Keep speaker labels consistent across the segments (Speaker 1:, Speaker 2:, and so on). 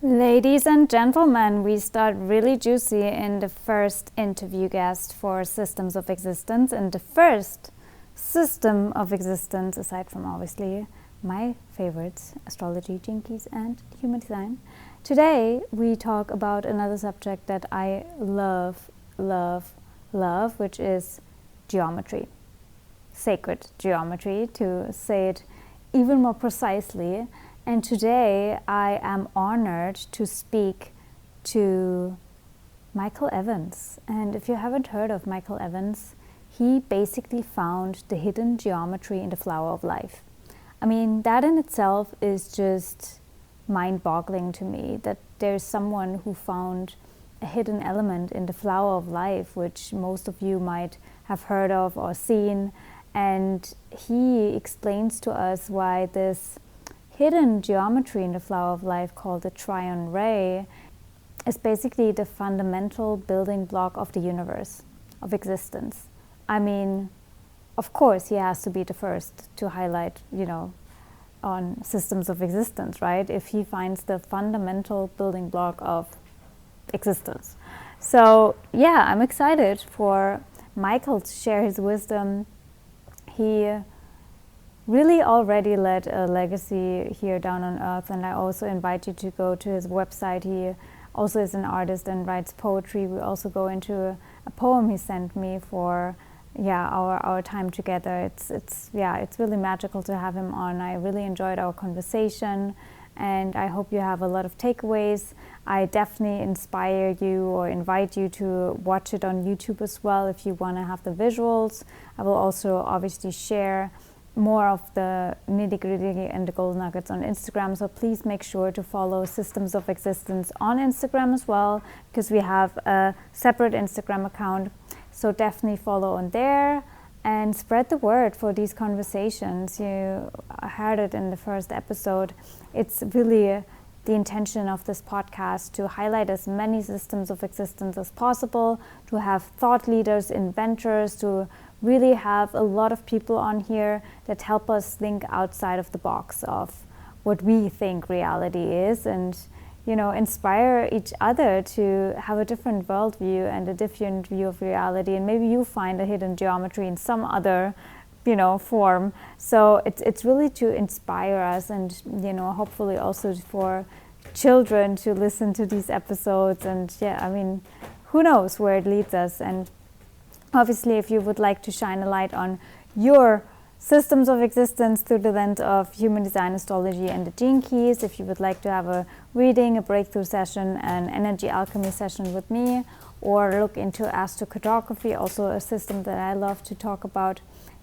Speaker 1: Ladies and gentlemen, we start really juicy in the first interview guest for Systems of Existence, and the first system of existence, aside from obviously my favorites, astrology, jinkies, and human design. Today we talk about another subject that I love, which is geometry. Sacred geometry, to say it even more precisely. And today I am honored to speak to Michael Evans. And if you haven't heard of Michael Evans, he basically found the hidden geometry in the flower of life. I mean, that in itself is just mind-boggling to me, that there's someone who found a hidden element in the flower of life, which most of you might have heard of or seen. And he explains to us why this hidden geometry in the flower of life, called the TRION RE, is basically the fundamental building block of the universe, of existence. I mean, of course, he has to be the first to highlight, on systems of existence, right? If he finds the fundamental building block of existence. So, yeah, I'm excited for Michael to share his wisdom. He really already led a legacy here down on earth, and I also invite you to go to his website. He also is an artist and writes poetry. We also go into a poem he sent me for our time together. It's really magical to have him on. I really enjoyed our conversation, and I hope you have a lot of takeaways. I definitely inspire you or invite you to watch it on YouTube as well if you want to have the visuals. I will also obviously share more of the nitty-gritty and the gold nuggets on Instagram, so please make sure to follow Systems of Existence on Instagram as well, because we have a separate Instagram account. So definitely follow on there and spread the word for these conversations. You heard it in the first episode. It's really the intention of this podcast to highlight as many systems of existence as possible, to have thought leaders, inventors, to really have a lot of people on here that help us think outside of the box of what we think reality is, and inspire each other to have a different worldview and a different view of reality. And maybe you find a hidden geometry in some other form. So it's really to inspire us, and hopefully also for children to listen to these episodes. And who knows where it leads us. And obviously, if you would like to shine a light on your systems of existence through the lens of human design, astrology, and the gene keys, if you would like to have a reading, a breakthrough session, an energy alchemy session with me, or look into astrocartography, also a system that I love to talk about,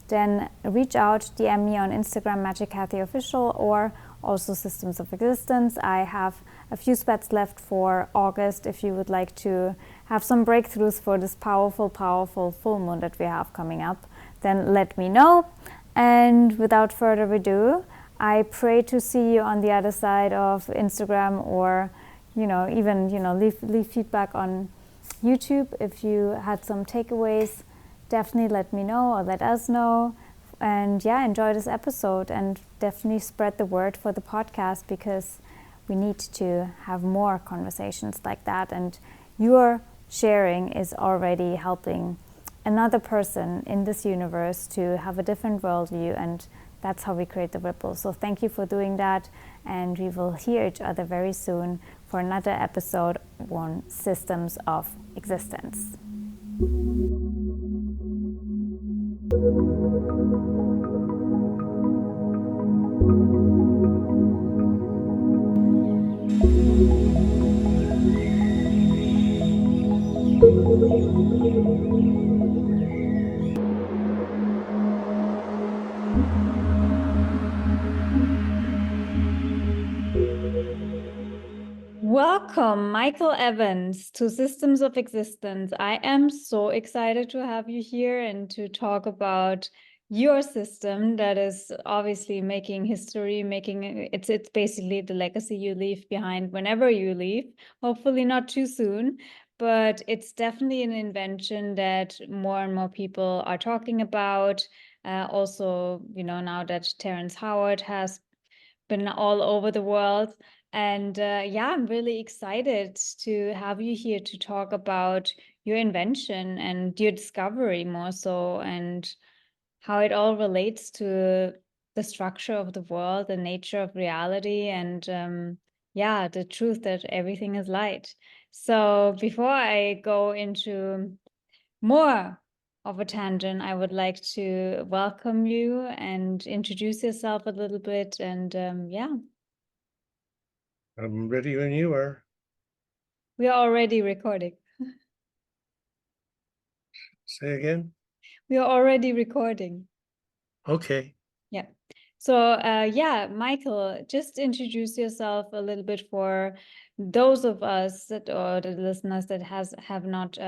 Speaker 1: then reach out, DM me on Instagram, Magic Cathy Official, or also Systems of Existence. I have a few spots left for August if you would like to have some breakthroughs for this powerful full moon that we have coming up, then let me know. And without further ado, I pray to see you on the other side of Instagram, or even leave feedback on YouTube. If you had some takeaways, definitely let me know or let us know. And enjoy this episode, and definitely spread the word for the podcast, because we need to have more conversations like that. And your sharing is already helping another person in this universe to have a different worldview, and that's how we create the ripple. So thank you for doing that, and we will hear each other very soon for another episode on Systems of Existence. Welcome, Michael Evans, to Systems of Existence. I am so excited to have you here and to talk about your system that is obviously making history, it's basically the legacy you leave behind whenever you leave, hopefully not too soon, but it's definitely an invention that more and more people are talking about. Also, now that Terrence Howard has been all over the world. And yeah, I'm really excited to have you here to talk about your invention and your discovery more so, and how it all relates to the structure of the world, the nature of reality, and yeah, the truth that everything is light. So before I go into more of a tangent, I would like to welcome you and introduce yourself a little bit. And yeah,
Speaker 2: I'm ready when you are.
Speaker 1: we are already recording.
Speaker 2: Say again.
Speaker 1: We are already recording.
Speaker 2: Okay.
Speaker 1: Yeah. So, yeah, Michael, just introduce yourself a little bit for those of us that, or the listeners that have not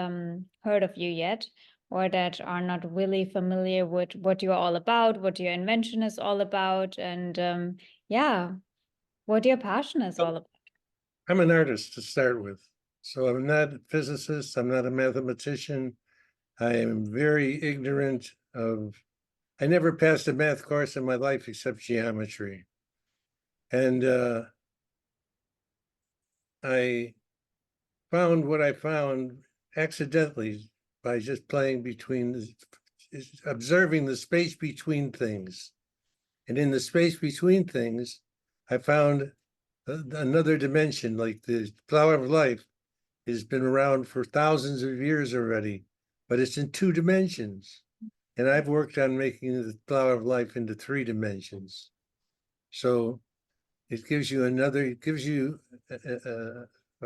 Speaker 1: heard of you yet, or that are not really familiar with what you're all about, what your invention is all about, and yeah, what your passion is all about.
Speaker 2: I'm an artist to start with. So I'm not a physicist. I'm not a mathematician. I am very ignorant of, I never passed a math course in my life except geometry. And I found what I found accidentally by just playing observing the space between things. And in the space between things, I found another dimension, like the flower of life has been around for thousands of years already, but it's in 2 dimensions. And I've worked on making the flower of life into 3 dimensions. So it gives you a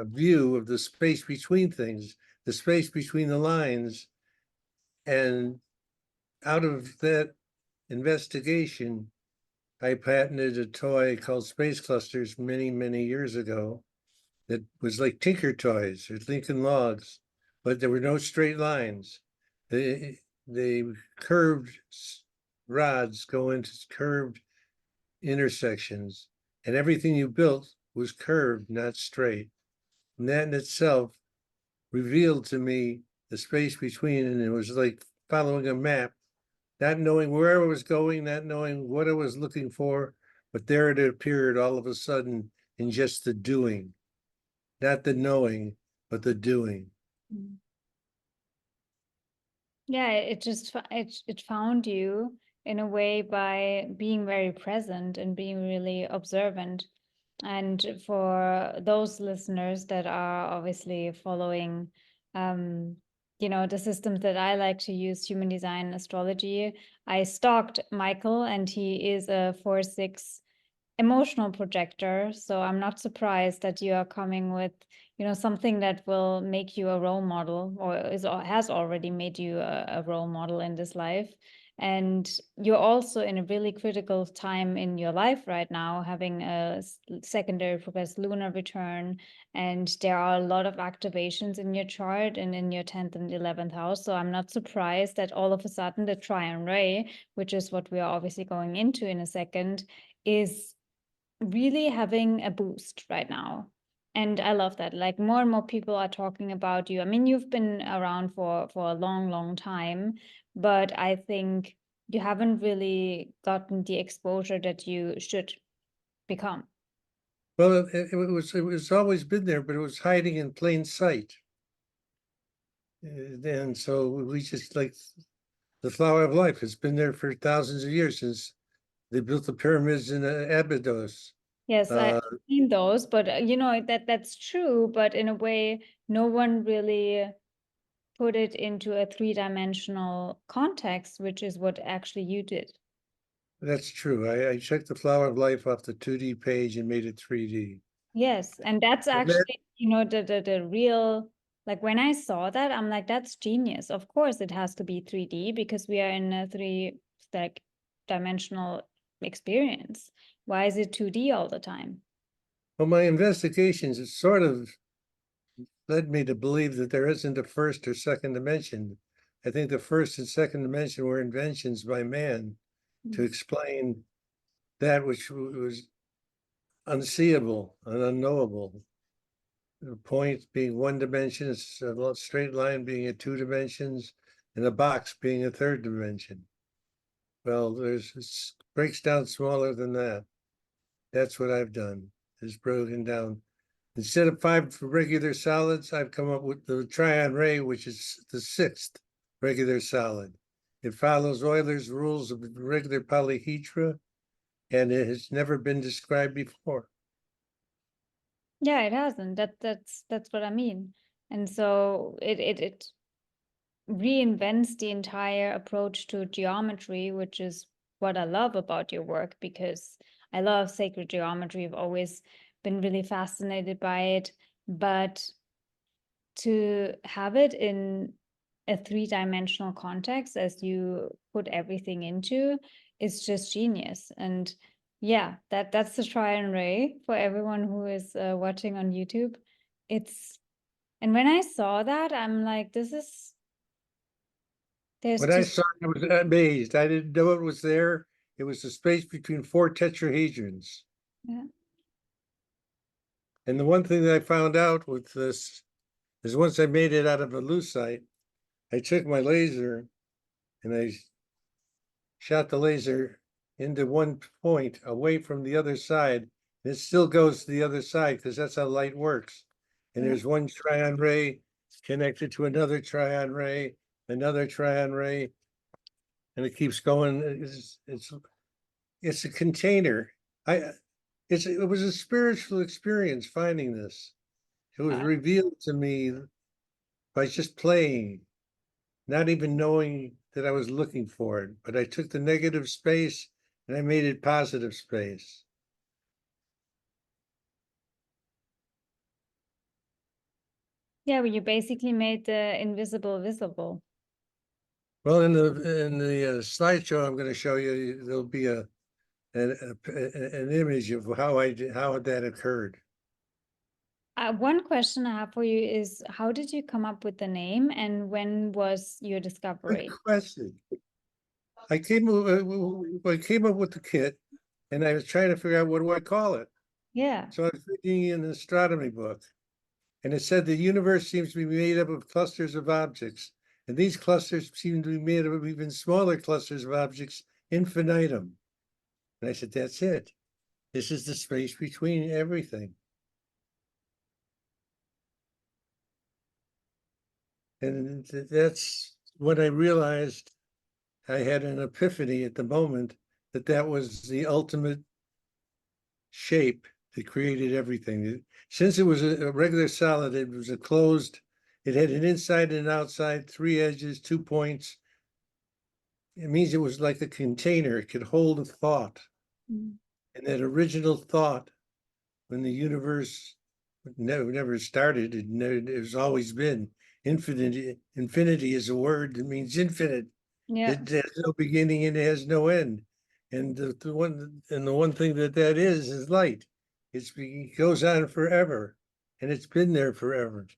Speaker 2: view of the space between things, the space between the lines. And out of that investigation, I patented a toy called Space Clusters many, many years ago that was like Tinker Toys or Lincoln Logs, but there were no straight lines. The curved rods go into curved intersections, and everything you built was curved, not straight. And that in itself revealed to me the space between, and it was like following a map, not knowing where I was going, not knowing what I was looking for, but there it appeared all of a sudden in just the doing, not the knowing, but the doing.
Speaker 1: Yeah, it found you in a way by being very present and being really observant. And for those listeners that are obviously following, the systems that I like to use, human design astrology, I stalked Michael, and he is a 4/6 emotional projector. So I'm not surprised that you are coming with, something that will make you a role model, or has already made you a role model in this life. And you're also in a really critical time in your life right now, having a secondary progressed lunar return. And there are a lot of activations in your chart and in your 10th and 11th house. So I'm not surprised that all of a sudden the TRION RE, which is what we are obviously going into in a second, is really having a boost right now. And I love that. Like, more and more people are talking about you. I mean, you've been around for a long, long time, but I think you haven't really gotten the exposure that you should become.
Speaker 2: Well, it was always been there, but it was hiding in plain sight. And so we just like the flower of life has been there for thousands of years since they built the pyramids in Abydos.
Speaker 1: Yes, I've
Speaker 2: Uh,
Speaker 1: seen those, but that's true. But in a way, no one really put it into a three-dimensional context, which is what actually you did.
Speaker 2: that's true. I checked the flower of life off the 2D page and made it 3D.
Speaker 1: Yes, and that's
Speaker 2: And that,
Speaker 1: actually, the real, like when I saw that, I'm like, that's genius. Of course it has to be 3D because we are in a three like dimensional experience. Why is it 2D all the time?
Speaker 2: well, my investigations has sort of led me to believe that there isn't a first or second dimension. I think the first and second dimension were inventions by man to explain that which was unseeable and unknowable. The point being 1 dimension, a straight line being at 2 dimensions, and a box being a third dimension. Well, it breaks down smaller than that. That's what I've done. is broken down. Instead of 5 regular solids, I've come up with the TRION ray, which is the 6th regular solid. It follows Euler's rules of regular polyhedra, and it has never been described before.
Speaker 1: Yeah, it hasn't. That's what I mean. And so it reinvents the entire approach to geometry, which is what I love about your work, because I love sacred geometry. I've always been really fascinated by it, but to have it in a 3-dimensional context as you put everything into is just genius. And yeah, that's the TRION RE for everyone who is watching on YouTube. And when I saw that, I'm like, there's
Speaker 2: When I
Speaker 1: just,
Speaker 2: saw it, I was amazed. I didn't know it was there. It was the space between 4 tetrahedrons.
Speaker 1: yeah.
Speaker 2: And the one thing that I found out with this is once I made it out of a lucite, I took my laser and I shot the laser into one point away from the other side. And it still goes to the other side because that's how light works. And
Speaker 1: Yeah.
Speaker 2: there's one TRION ray connected to another TRION ray, another TRION ray, and it keeps going. It's a container. It was a spiritual experience finding this. It was revealed to me by just playing, not even knowing that I was looking for it. But I took the negative space and I made it positive space.
Speaker 1: Yeah, well, you basically made the invisible visible.
Speaker 2: Well, in the slideshow I'm going to show you, there'll be an image of how that occurred.
Speaker 1: One question I have for you is, how did you come up with the name, and when was your
Speaker 2: Good
Speaker 1: discovery?
Speaker 2: question. I came up with the kit, and I was trying to figure out what do I call it.
Speaker 1: Yeah.
Speaker 2: So I was reading an astronomy book, and it said the universe seems to be made up of clusters of objects, and these clusters seem to be made up of even smaller clusters of objects, infinitum. And I said, that's it. This is the space between everything. And that's when I realized I had an epiphany at the moment that that was the ultimate shape that created everything. Since it was a regular solid, it was a closed, it had an inside and outside, 3 edges, 2 points. It means it was like a container. It could hold a thought.
Speaker 1: Mm.
Speaker 2: And that original thought, when the universe never started, it has always been infinite. Infinity is a word that means infinite.
Speaker 1: Yeah.
Speaker 2: It has no beginning and it has no end. And the one thing that is light. It goes on forever, and it's been there forever.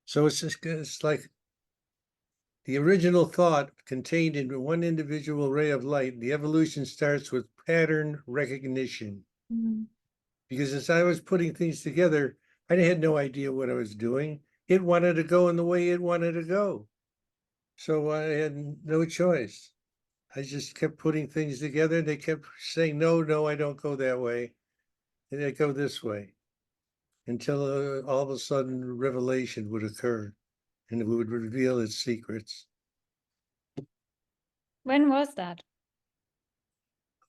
Speaker 2: So it's like the original thought contained in one individual ray of light. The evolution starts with pattern recognition.
Speaker 1: Mm.
Speaker 2: Because as I was putting things together, I had no idea what I was doing. It wanted to go in the way it wanted to go. So I had no choice. I just kept putting things together. They kept saying, no, no, I don't go that way. And I go this way until all of a sudden revelation would occur and it would reveal its secrets.
Speaker 1: When was that?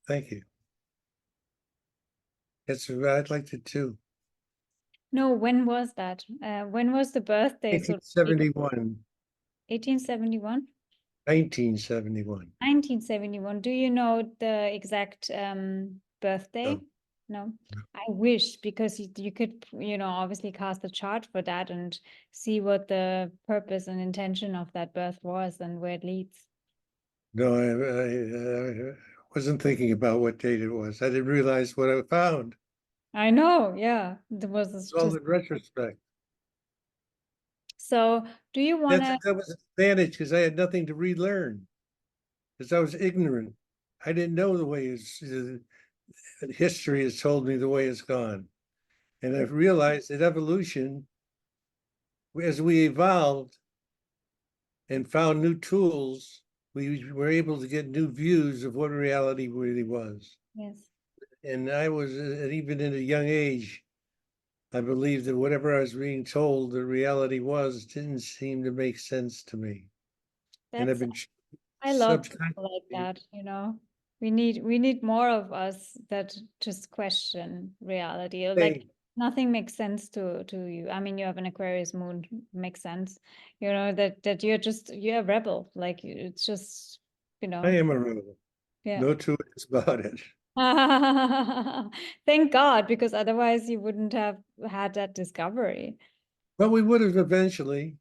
Speaker 2: Thank you. That's what I'd like to do.
Speaker 1: No, when was that? When was the birthday? So
Speaker 2: 1871.
Speaker 1: 1871?
Speaker 2: 1971.
Speaker 1: 1971. Do you know the exact birthday?
Speaker 2: No.
Speaker 1: No. I wish, because you could, obviously cast a chart for that and see what the purpose and intention of that birth was and where it leads.
Speaker 2: No, I wasn't thinking about what date it was. I didn't realize what I found.
Speaker 1: I know, yeah. There was
Speaker 2: It's all
Speaker 1: just
Speaker 2: in retrospect.
Speaker 1: so. Do you want to?
Speaker 2: That was an advantage because I had nothing to relearn because I was ignorant. I didn't know the way history has told me the way it's gone. And I've realized that evolution, as we evolved and found new tools, we were able to get new views of what reality really was.
Speaker 1: Yes.
Speaker 2: and I was, even at a young age, I believed that whatever I was being told the reality was didn't seem to make sense to me. And I've
Speaker 1: That's,
Speaker 2: been
Speaker 1: I love people like
Speaker 2: subconsciously,
Speaker 1: that, we need more of us that just question reality. Like
Speaker 2: hey,
Speaker 1: nothing makes sense to you. I mean, you have an Aquarius moon, makes sense. That you're a rebel. Like it's just,
Speaker 2: I am a rebel.
Speaker 1: yeah.
Speaker 2: No two ways about it.
Speaker 1: Thank God, because otherwise you wouldn't have had that discovery.
Speaker 2: But we would have eventually.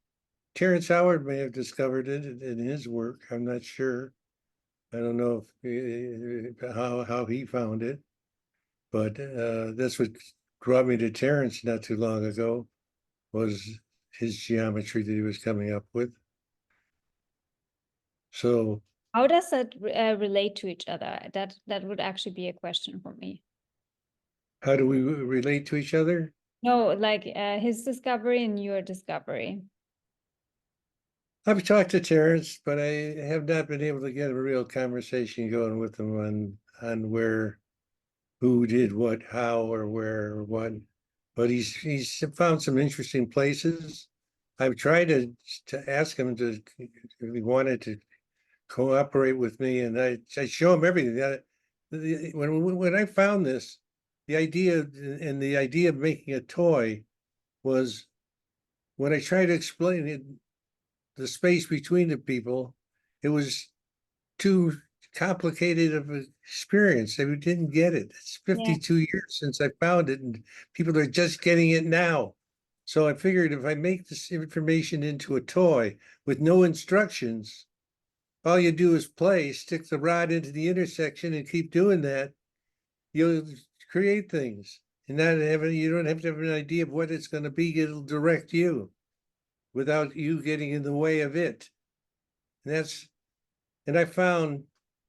Speaker 2: Terrence Howard may have discovered it in his work. I'm not sure. I don't know if how he found it, but that's what brought me to Terrence not too long ago, was his geometry that he was coming up with. So
Speaker 1: How does that relate to each other? That would actually be a question for me.
Speaker 2: how do we relate to each other?
Speaker 1: No, like his discovery and your discovery.
Speaker 2: I've talked to Terrence, but I have not been able to get a real conversation going with him on where, who did what, how, or where, or what. But he's found some interesting places. I've tried to ask him to, if he wanted to cooperate with me, and I show him everything. When I found this, the idea of making a toy was, when I tried to explain it, the space between the people, it was too complicated of an experience. They didn't get it. It's
Speaker 1: Yeah.
Speaker 2: 52 years since I found it, and people are just getting it now. So I figured if I make this information into a toy with no instructions, all you do is play, stick the rod into the intersection and keep doing that. You'll create things. And not having, you don't have to have an idea of what it's going to be. It'll direct you without you getting in the way of it. And I found,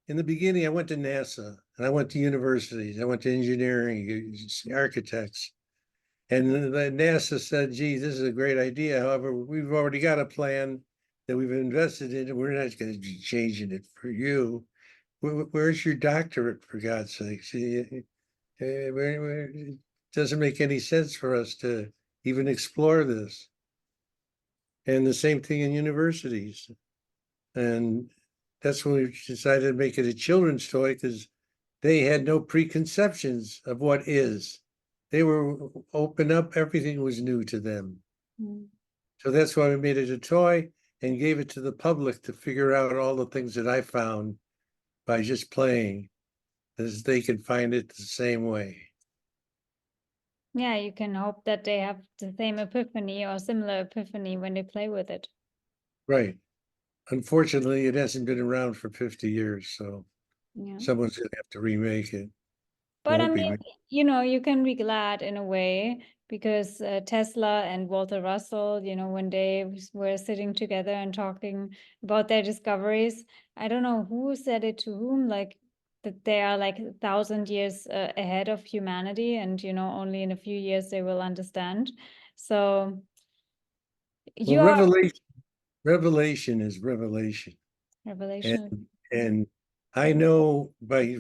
Speaker 2: in the beginning, I went to NASA and I went to universities. I went to engineering, architects. And the NASA said, gee, this is a great idea. However, we've already got a plan that we've invested in, and we're not going to be changing it for you. Where's your doctorate, for God's sake? It doesn't make any sense for us to even explore this. And the same thing in universities. And that's when we decided to make it a children's toy, because they had no preconceptions of what is. They were open up, everything was new to them.
Speaker 1: Mm.
Speaker 2: So that's why we made it a toy and gave it to the public to figure out all the things that I found by just playing, as they could find it the same way.
Speaker 1: Yeah, you can hope that they have the same epiphany or similar epiphany when they play with it.
Speaker 2: Right. Unfortunately, it hasn't been around for 50 years, so
Speaker 1: Yeah.
Speaker 2: someone's going to have to remake it.
Speaker 1: But I
Speaker 2: Won't be
Speaker 1: mean,
Speaker 2: me.
Speaker 1: you can be glad in a way because Tesla and Walter Russell, when they were sitting together and talking about their discoveries, I don't know who said it to whom, like that they are like 1,000 years ahead of humanity, and only in a few years they will understand. So
Speaker 2: Well,
Speaker 1: you are
Speaker 2: revelation is revelation. And
Speaker 1: revelation.
Speaker 2: and I know by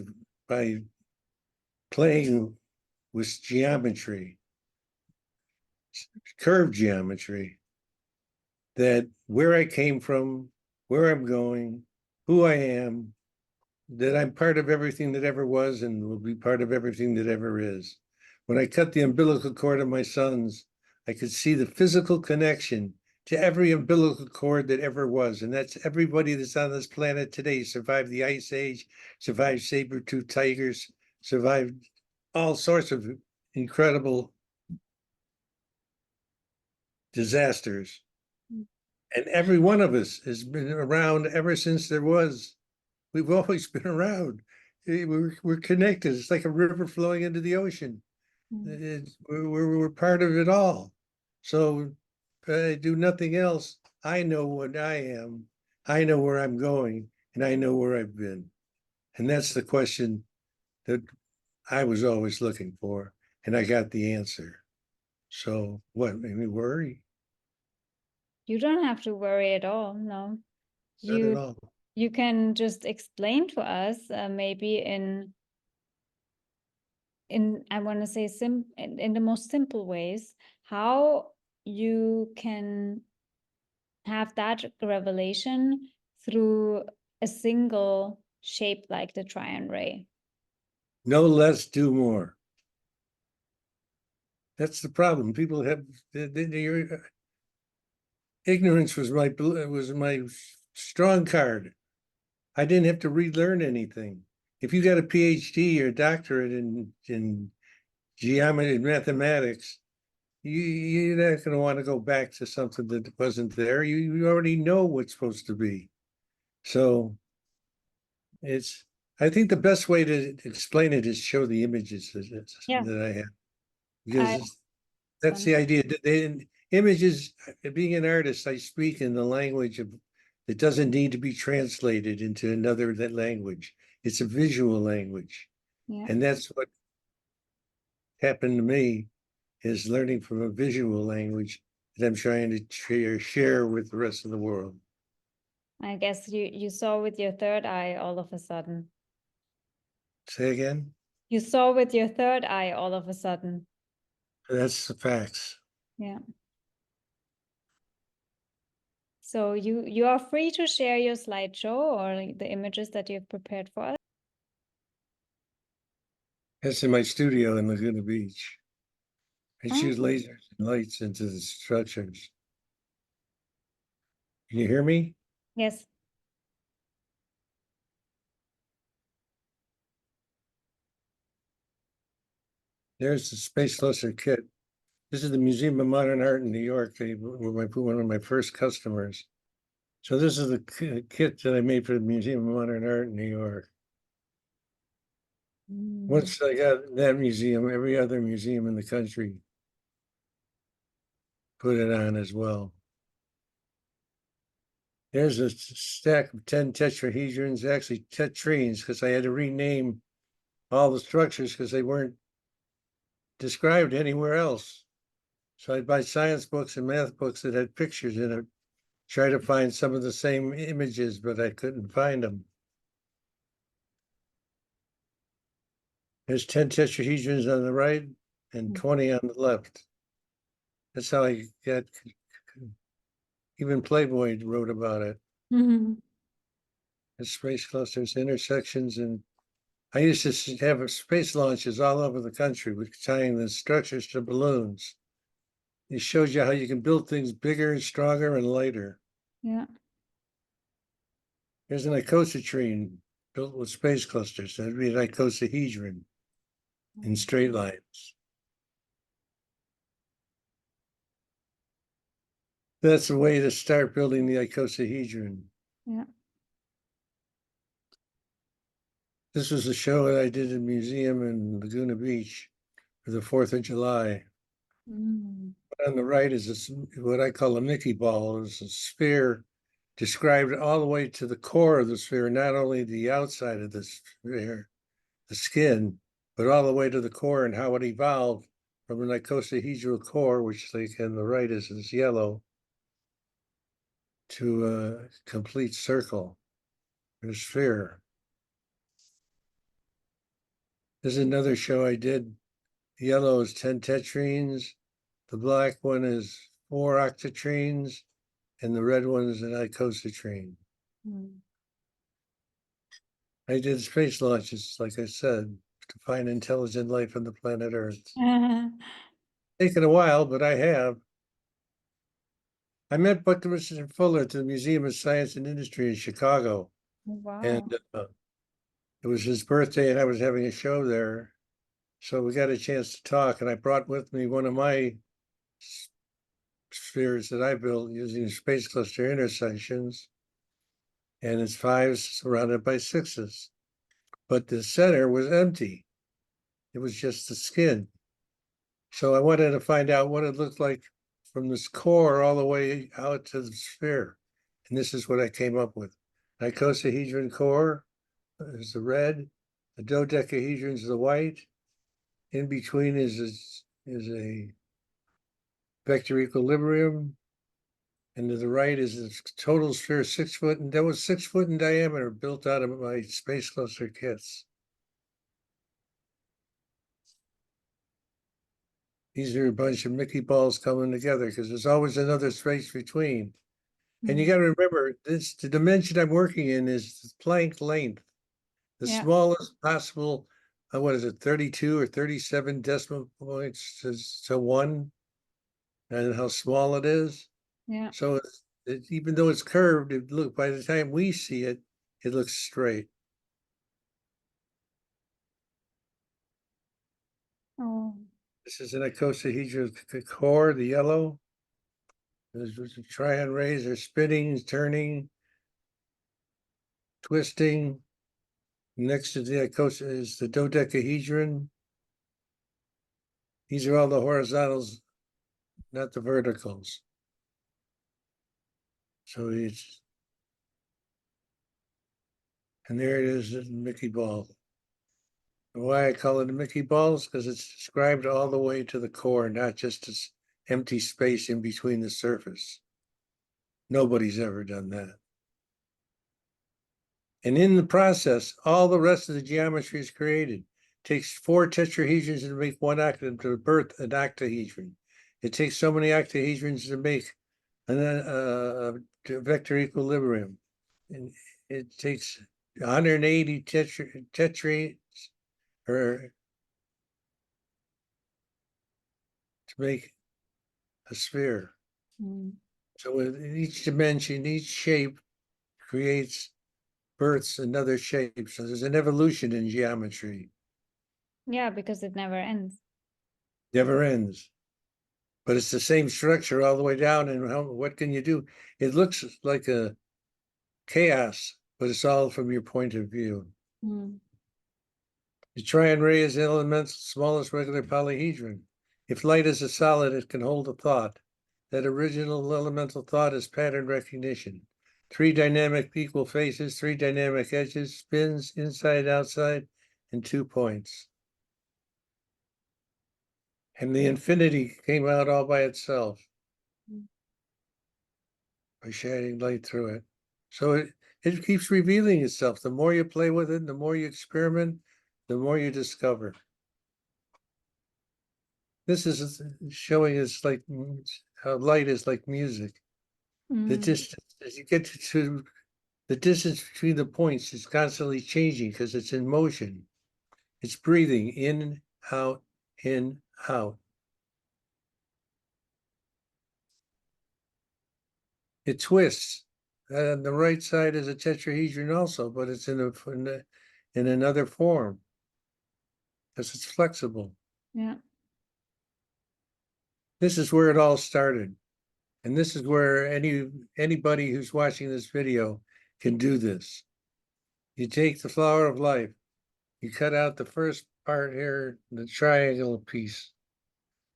Speaker 2: playing with geometry, curved geometry, that where I came from, where I'm going, who I am, that I'm part of everything that ever was and will be part of everything that ever is. When I cut the umbilical cord of my sons, I could see the physical connection to every umbilical cord that ever was. And that's everybody that's on this planet today, survived the Ice Age, survived saber-toothed tigers, survived all sorts of incredible disasters. And every one of us has been around ever since there was. We've always been around. We're connected. It's like a river flowing into the ocean. We're part of it all. So I do nothing else. I know what I am. I know where I'm going, and I know where I've been. And that's the question that I was always looking for, and I got the answer. So what made me worry?
Speaker 1: You don't have to worry at all. No,
Speaker 2: Not at
Speaker 1: you
Speaker 2: all.
Speaker 1: you can just explain to us maybe in I want to say in the most simple ways, how you can have that revelation through a single shape like the TRION ray.
Speaker 2: No less, do more. That's the problem. People have ignorance was my strong card. I didn't have to relearn anything. If you got a PhD or doctorate in geometry and mathematics, you're not going to want to go back to something that wasn't there. You already know what's supposed to be. So I think the best way to explain it is show the images that I have, because that's the idea. Images, being an artist, I speak in the language of it doesn't need to be translated into another language. It's a visual language.
Speaker 1: Yeah.
Speaker 2: And that's what happened to me, is learning from a visual language that I'm trying to share with the rest of the world.
Speaker 1: I guess you saw with your third eye all of a sudden.
Speaker 2: Say again?
Speaker 1: You saw with your third eye all of a sudden.
Speaker 2: That's the facts.
Speaker 1: Yeah. So you are free to share your slideshow or the images that you've prepared for us.
Speaker 2: That's in my studio in Laguna Beach. I shoot
Speaker 1: Oh.
Speaker 2: lasers and lights into the structures. Can you hear me?
Speaker 1: Yes.
Speaker 2: There's the Space Cluster kit. This is the Museum of Modern Art in New York. They were one of my first customers. So this is the kit that I made for the Museum of Modern Art in New York. Once I got that museum, every other museum in the country put it on as well. There's a stack of 10 tetrahedrons, actually tetranes, because I had to rename all the structures because they weren't described anywhere else. So I'd buy science books and math books that had pictures in it, try to find some of the same images, but I couldn't find them. There's 10 tetrahedrons on the right and 20 on the left. That's how I got, even Playboy wrote about it. The space clusters, intersections, and I used to have space launches all over the country with tying the structures to balloons. It shows you how you can build things bigger and stronger and lighter.
Speaker 1: Yeah.
Speaker 2: Here's an icosahedron built with space clusters. That'd be an icosahedron in straight lines. That's the way to start building the icosahedron.
Speaker 1: Yeah.
Speaker 2: This was a show that I did in a museum in Laguna Beach for the 4th of July. On the right is what I call a Mickey ball. It's a sphere described all the way to the core of the sphere, not only the outside of the sphere, the skin, but all the way to the core and how it evolved from an icosahedral core, which like on the right is yellow, to a complete circle, a sphere. This is another show I did. The yellow is 10 tetranes, the black one is 4 octatranes, and the red one is an icosatrene. I did space launches, like I said, to find intelligent life on the planet Earth. Taken a while, but I have. I met Buckminster Fuller at the Museum of Science and Industry in Chicago.
Speaker 1: Wow.
Speaker 2: And it was his birthday, and I was having a show there. So we got a chance to talk, and I brought with me one of my spheres that I built using space cluster intersections, and it's 5s surrounded by 6s. But the center was empty. It was just the skin. So I wanted to find out what it looked like from this core all the way out to the sphere. And this is what I came up with. Icosahedron core is the red, the dodecahedron is the white. In between is a vector equilibrium. And to the right is a total sphere 6 foot, and that was 6 foot in diameter, built out of my space cluster kits. These are a bunch of Mickey balls coming together because there's always another space between. And you got to remember, the dimension I'm working in is the Planck length, the
Speaker 1: Yeah.
Speaker 2: smallest possible, what is it, 32 or 37 decimal points to 1, and how small it is.
Speaker 1: Yeah.
Speaker 2: So even though it's curved, by the time we see it, it looks straight.
Speaker 1: Oh.
Speaker 2: This is an icosahedral core, the yellow. There's the TRION rays are spinning, turning, twisting. Next to the icosa is the dodecahedron. These are all the horizontals, not the verticals. So it's, and there it is, the Mickey ball. Why I call it a Mickey ball is because it's described all the way to the core, not just as empty space in between the surface. Nobody's ever done that. And in the process, all the rest of the geometry is created. It takes 4 tetrahedrons to make one to birth an octahedron. It takes so many octahedrons to make a vector equilibrium. And it takes 180 tetraeds or to make a sphere. So in each dimension, each shape births another shape. So there's an evolution in geometry.
Speaker 1: Yeah, because it never ends.
Speaker 2: Never ends. But it's the same structure all the way down. And what can you do? It looks like a chaos, but it's all from your point of view. The TRION ray is the element's smallest regular polyhedron. If light is a solid, it can hold a thought. That original elemental thought is pattern recognition. 3 dynamic equal faces, 3 dynamic edges, spins, inside, outside, and 2 points. And the infinity came out all by itself by shining light through it. So it keeps revealing itself. The more you play with it, the more you experiment, the more you discover. This is showing us like how light is like music. The distance, as you get to the distance between the points is constantly changing because it's in motion. It's breathing in, out, in, out. It twists. On the right side is a tetrahedron also, but it's in another form because it's flexible.
Speaker 1: Yeah.
Speaker 2: This is where it all started. And this is where anybody who's watching this video can do this. You take the flower of life, you cut out the first part here, the triangle piece.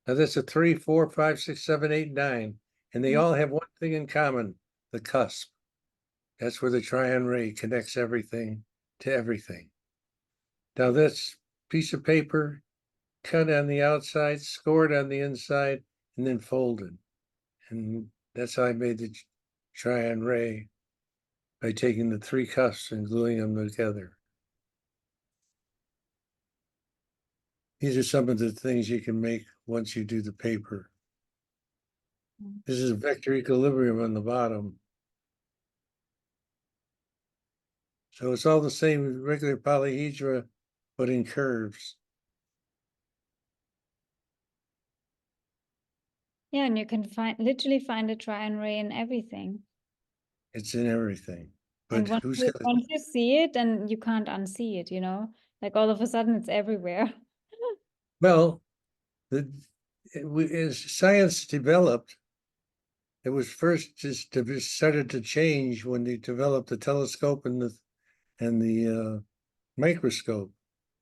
Speaker 2: Now that's a 3, 4, 5, 6, 7, 8, 9. And they all have one thing in common, the cusp. That's where the TRION ray connects everything to everything. Now this piece of paper, cut on the outside, scored on the inside, and then folded. And that's how I made the TRION ray, by taking the 3 cusps and gluing them together. These are some of the things you can make once you do the paper. This is a vector equilibrium on the bottom. So it's all the same regular polyhedra, but in curves.
Speaker 1: Yeah, and you can literally find a TRION ray in everything.
Speaker 2: It's in everything.
Speaker 1: And
Speaker 2: But
Speaker 1: once you see it, and you can't unsee it, you know? Like all of a sudden it's everywhere.
Speaker 2: well, as science developed, it was first just started to change when they developed the telescope and the microscope.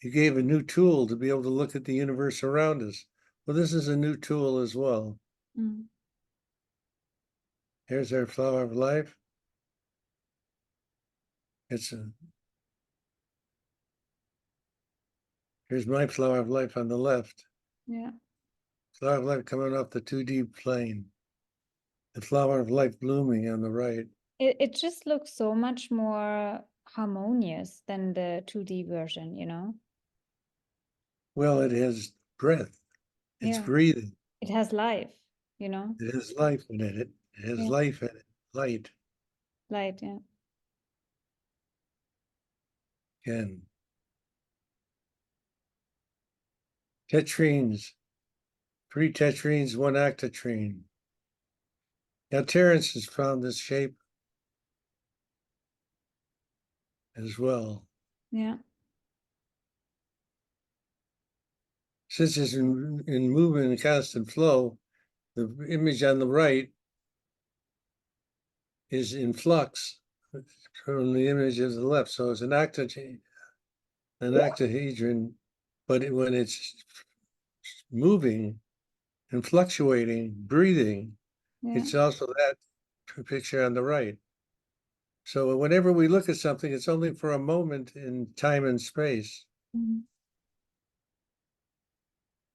Speaker 2: It gave a new tool to be able to look at the universe around us. Well, this is a new tool as well. Here's our flower of life. Here's my flower of life on the left.
Speaker 1: Yeah.
Speaker 2: Flower of life coming off the 2D plane. The flower of life blooming on the right.
Speaker 1: It just looks so much more harmonious than the 2D version, you know?
Speaker 2: Well, it has breadth. It's
Speaker 1: Yeah.
Speaker 2: breathing.
Speaker 1: It has life, you know?
Speaker 2: It has life in it. It has
Speaker 1: Yeah.
Speaker 2: life in it. Light.
Speaker 1: Light, yeah.
Speaker 2: Again. Tetrines. 3 tetrines, 1 octatrine. Now Terence has found this shape as well.
Speaker 1: Yeah.
Speaker 2: Since it's in movement and constant flow, the image on the right is in flux from the image of the left. So it's an octahedron, but when it's moving and fluctuating, breathing,
Speaker 1: Yeah.
Speaker 2: it's also that picture on the right. So whenever we look at something, it's only for a moment in time and space.
Speaker 1: Mhm.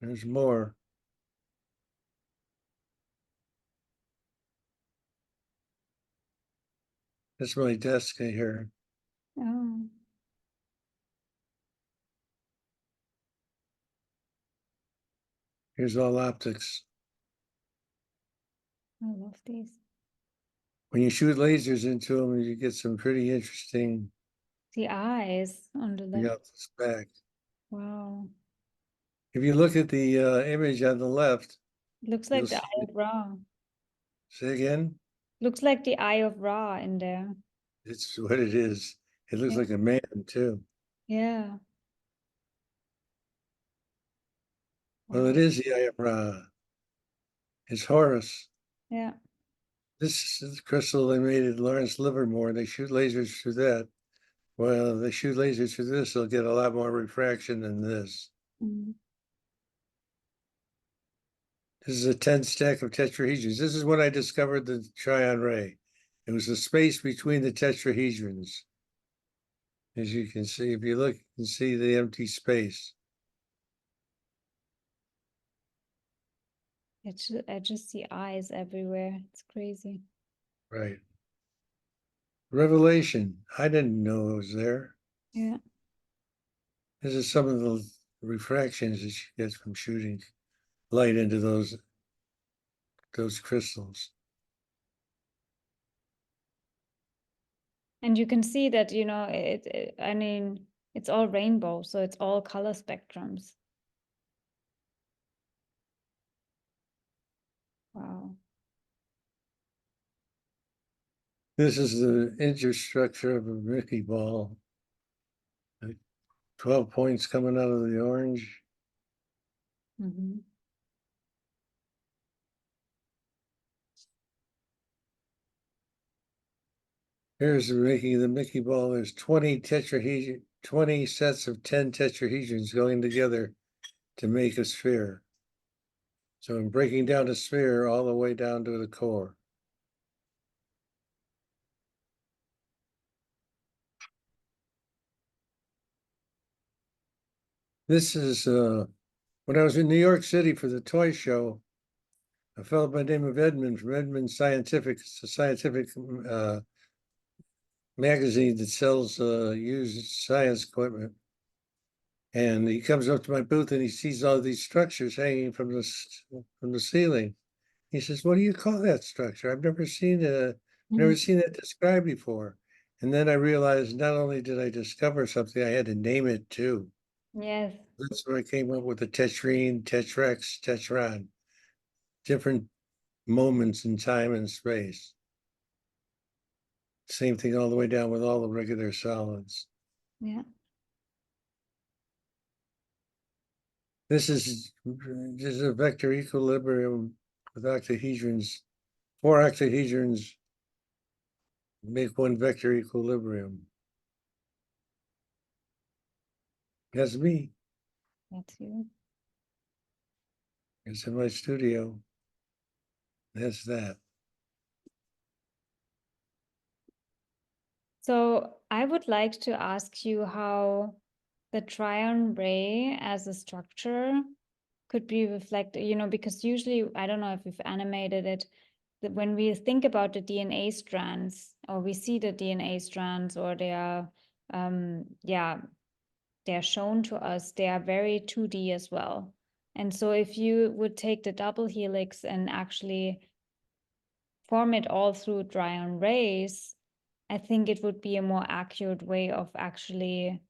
Speaker 2: There's more. That's my desk here.
Speaker 1: Oh,
Speaker 2: Here's all optics.
Speaker 1: I love these.
Speaker 2: When you shoot lasers into them, you get some pretty interesting
Speaker 1: The eyes on the left.
Speaker 2: results back.
Speaker 1: Wow.
Speaker 2: If you look at the image on the left,
Speaker 1: Looks
Speaker 2: you'll
Speaker 1: like the
Speaker 2: see,
Speaker 1: eye of Ra.
Speaker 2: say again,
Speaker 1: Looks like the eye of Ra in there.
Speaker 2: it's what it is. It looks
Speaker 1: Yeah.
Speaker 2: like a man too.
Speaker 1: Yeah.
Speaker 2: Well, it
Speaker 1: Wow.
Speaker 2: is the Eye of Ra. It's Horus.
Speaker 1: Yeah.
Speaker 2: This is the crystal they made at Lawrence Livermore. They shoot lasers through that. Well, if they shoot lasers through this, they'll get a lot more refraction than this.
Speaker 1: Mm.
Speaker 2: This is a 10 stack of tetrahedrons. This is when I discovered the TRION ray. It was the space between the tetrahedrons. As you can see, if you look, you can see the empty space.
Speaker 1: I just see eyes everywhere. It's crazy.
Speaker 2: Right. Revelation. I didn't know it was there.
Speaker 1: Yeah.
Speaker 2: This is some of the refractions that you get from shooting light into those crystals.
Speaker 1: And you can see that, you know, I mean, it's all rainbow, so it's all color spectrums. Wow.
Speaker 2: This is the interstructure of a Mickey ball. 12 points coming out of the orange.
Speaker 1: Mm-hmm.
Speaker 2: Here's the Mickey ball. There's 20 tetrahedron, 20 sets of 10 tetrahedrons going together to make a sphere. So I'm breaking down a sphere all the way down to the core. This is when I was in New York City for the toy show, a fellow by the name of Edmund from Edmund Scientific, it's a scientific magazine that sells used science equipment. And he comes up to my booth and he sees all these structures hanging from the ceiling. He says, "What do you call that structure? I've never seen that described before." And then I realized not only did I discover something, I had to name it too.
Speaker 1: Yes.
Speaker 2: That's where I came up with the tetrine, tetrex, tetron, different moments in time and space. Same thing all the way down with all the regular solids.
Speaker 1: Yeah.
Speaker 2: This is a vector equilibrium with octahedrons. 4 octahedrons make one vector equilibrium. That's me.
Speaker 1: That's you.
Speaker 2: It's in my studio. That's that.
Speaker 1: So I would like to ask you how the TRION ray as a structure could be reflected, you know, because usually, I don't know if you've animated it, that when we think about the DNA strands, or we see the DNA strands, or they are, yeah, they are shown to us, they are very 2D as well. And so if you would take the double helix and actually form it all through TRION rays, I think it would be a more accurate way of actually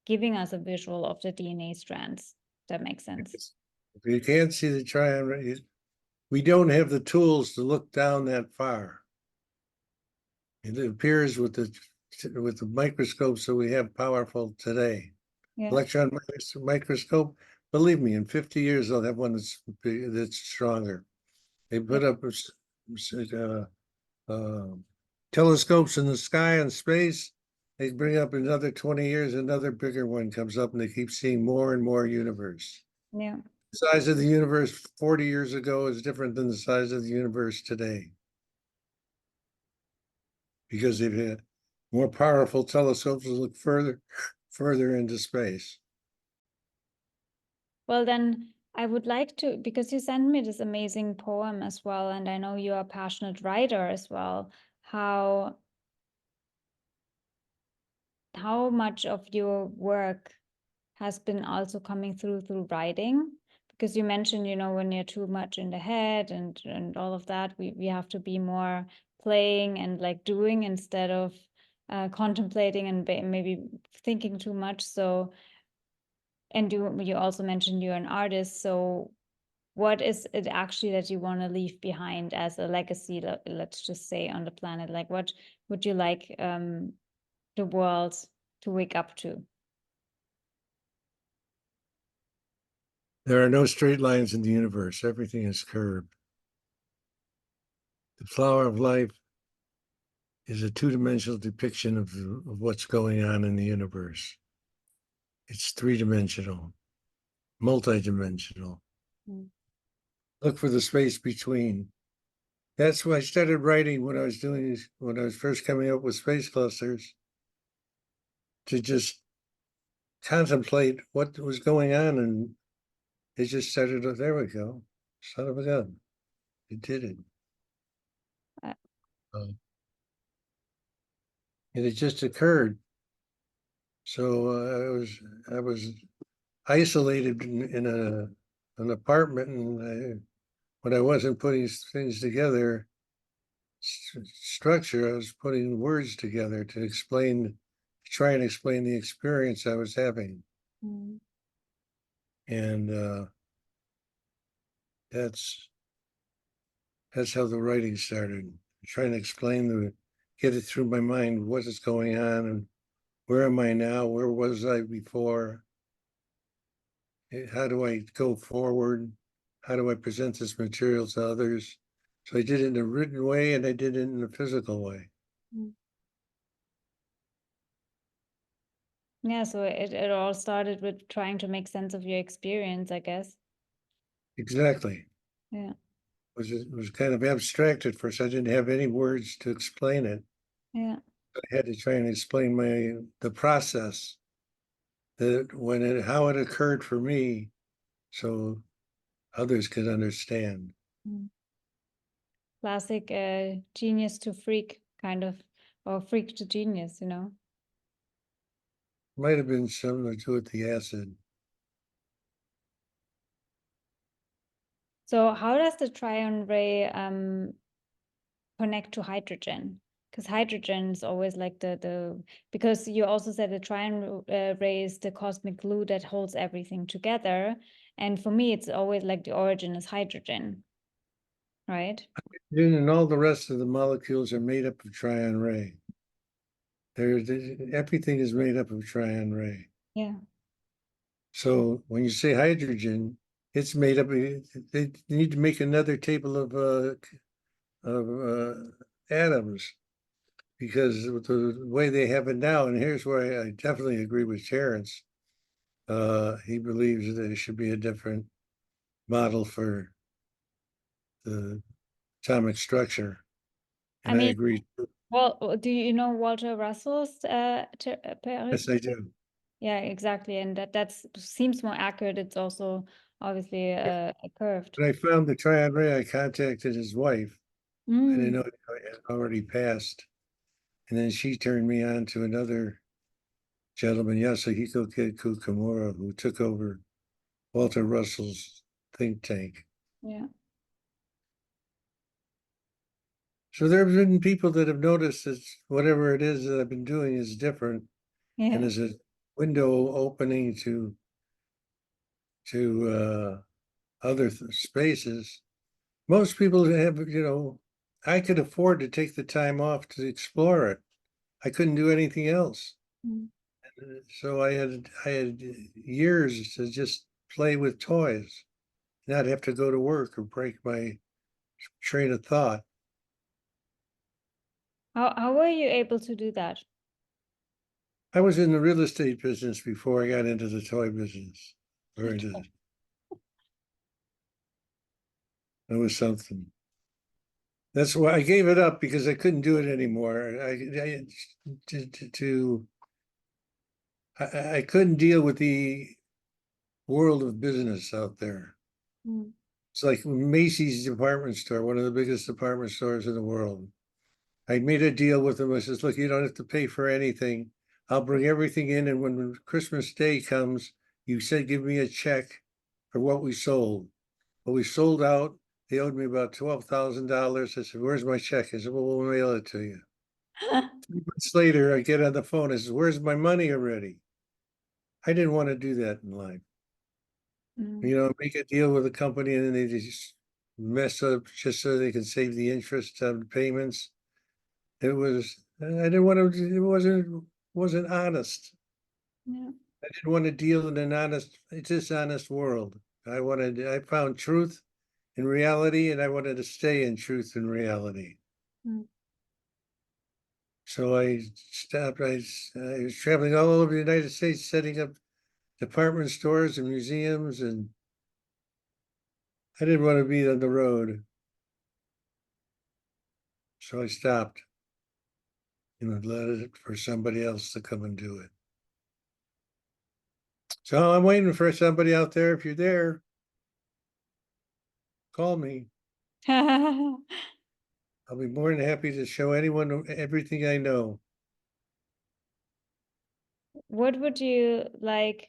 Speaker 1: giving us a visual of the DNA strands. That makes sense.
Speaker 2: If you can't see the TRION, we don't have the tools to look down that far. It appears with the microscopes that we have powerful today.
Speaker 1: Yeah.
Speaker 2: Electron microscope, believe me, in 50 years they'll have one that's stronger. They put up telescopes in the sky and space. They bring up another 20 years, another bigger one comes up, and they keep seeing more and more universe.
Speaker 1: Yeah.
Speaker 2: The size of the universe 40 years ago is different than the size of the universe today, because they've had more powerful telescopes to look further into space.
Speaker 1: Well, then I would like to, because you sent me this amazing poem as well, and I know you are a passionate writer as well, how much of your work has been also coming through writing? Because you mentioned, when you're too much in the head and all of that, we have to be more playing and like doing instead of contemplating and maybe thinking too much. So, and you also mentioned you're an artist. So what is it actually that you want to leave behind as a legacy, let's just say, on the planet? Like, what would you like the world to wake up to?
Speaker 2: There are no straight lines in the universe. Everything is curved. The flower of life is a two-dimensional depiction of what's going on in the universe. It's three-dimensional, multi-dimensional.
Speaker 1: Mm.
Speaker 2: Look for the space between. That's why I started writing when I was first coming up with space clusters, to just contemplate what was going on, and it just started. Oh, there we go, son of a gun, it did it.
Speaker 1: Uh,
Speaker 2: And it just occurred. So I was isolated in an apartment, and when I wasn't putting things together, structure, I was putting words together to try and explain the experience I was having.
Speaker 1: mm.
Speaker 2: And that's how the writing started. Trying to get it through my mind, what is going on, and where am I now? Where was I before? How do I go forward? How do I present this material to others? So I did it in a written way, and I did it in a physical way.
Speaker 1: Mm. Yeah, so it all started with trying to make sense of your experience, I guess.
Speaker 2: Exactly.
Speaker 1: Yeah,
Speaker 2: It was kind of abstract at first. I didn't have any words to explain it.
Speaker 1: yeah.
Speaker 2: I had to try and explain the process, how it occurred for me, so others could understand.
Speaker 1: Mm. Classic genius to freak kind of, or freak to genius.
Speaker 2: Might have been similar to it, the acid.
Speaker 1: So how does the TRION ray connect to hydrogen? Because hydrogen is always like because you also said the TRION ray is the cosmic glue that holds everything together. And for me, it's always like the origin is hydrogen, right?
Speaker 2: And all the rest of the molecules are made up of TRION ray. Everything is made up of TRION ray.
Speaker 1: Yeah.
Speaker 2: So when you say hydrogen, it's made up. They need to make another table of atoms, because the way they have it now, and here's where I definitely agree with Terrence. He believes that there should be a different model for the atomic structure,
Speaker 1: I
Speaker 2: and I
Speaker 1: mean,
Speaker 2: agree.
Speaker 1: well, do you know Walter Russell's
Speaker 2: Yes, I do.
Speaker 1: Yeah, exactly. And that seems more accurate. It's also obviously curved.
Speaker 2: When I found the trion ray, I contacted his wife. I didn't
Speaker 1: Mm.
Speaker 2: know it had already passed. And then she turned me on to another gentleman, Yasuhiko Kiku Kimura, who took over Walter Russell's think tank.
Speaker 1: Yeah.
Speaker 2: So there have been people that have noticed that whatever it is that I've been doing is different and
Speaker 1: Yeah.
Speaker 2: is a window opening to other spaces. Most people have, I could afford to take the time off to explore it. I couldn't do anything else.
Speaker 1: Mm.
Speaker 2: So I had years to just play with toys, not have to go to work or break my train of thought.
Speaker 1: How were you able to do that?
Speaker 2: I was in the real estate business before I got into the toy business. Or into, it was something. That's why I gave it up because I couldn't do it anymore. I couldn't deal with the world of business out there.
Speaker 1: Mm.
Speaker 2: It's like Macy's department store, one of the biggest department stores in the world. I made a deal with them. I says, look, you don't have to pay for anything. I'll bring everything in. And when Christmas Day comes, you said, give me a check for what we sold. Well, we sold out. They owed me about $12,000. I said, where's my check? I said, well, we'll mail it to you. 3 months later, I get on the phone. I said, where's my money already? I didn't want to do that in life.
Speaker 1: Mm.
Speaker 2: Make a deal with a company and then they just mess up just so they can save the interest on payments. I didn't want to, it wasn't honest.
Speaker 1: Yeah.
Speaker 2: I didn't want to deal in a dishonest world. I found truth in reality and I wanted to stay in truth and reality.
Speaker 1: Mm.
Speaker 2: So I stopped. I was traveling all over the United States, setting up department stores and museums, and I didn't want to be on the road. So I stopped, let it for somebody else to come and do it. So I'm waiting for somebody out there. If you're there, call me. I'll be more than happy to show anyone everything I know.
Speaker 1: What would you like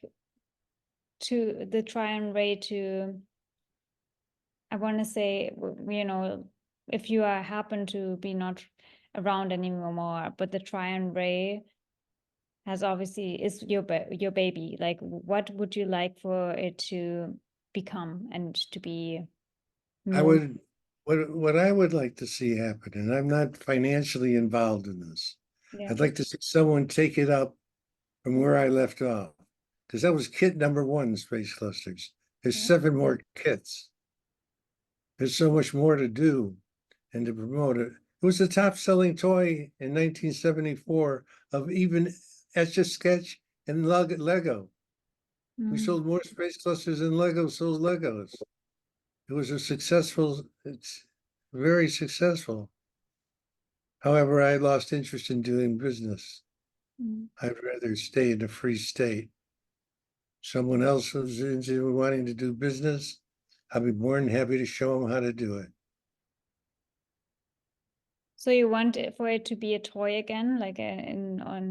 Speaker 1: to the TRION RE to, I want to say, if you happen to be not around anymore, but the TRION RE has obviously is your baby. Like, what would you like for it to become and to be
Speaker 2: I
Speaker 1: known?
Speaker 2: would, what I would like to see happen, and I'm not financially involved in this.
Speaker 1: Yeah.
Speaker 2: I'd like to see someone take it up from where I left off, because that was kit number one, space clusters. There's
Speaker 1: Yeah.
Speaker 2: 7 more kits. There's so much more to do and to promote it. It was the top selling toy in 1974 of even Etch a Sketch and Lego. We
Speaker 1: Mm.
Speaker 2: sold more space clusters than Lego sold Legos. It was it's very successful. However, I lost interest in doing business.
Speaker 1: Mm.
Speaker 2: I'd rather stay in a free state. Someone else who's into wanting to do business, I'll be more than happy to show them how to do it.
Speaker 1: So you want for it to be a toy again, like
Speaker 2: I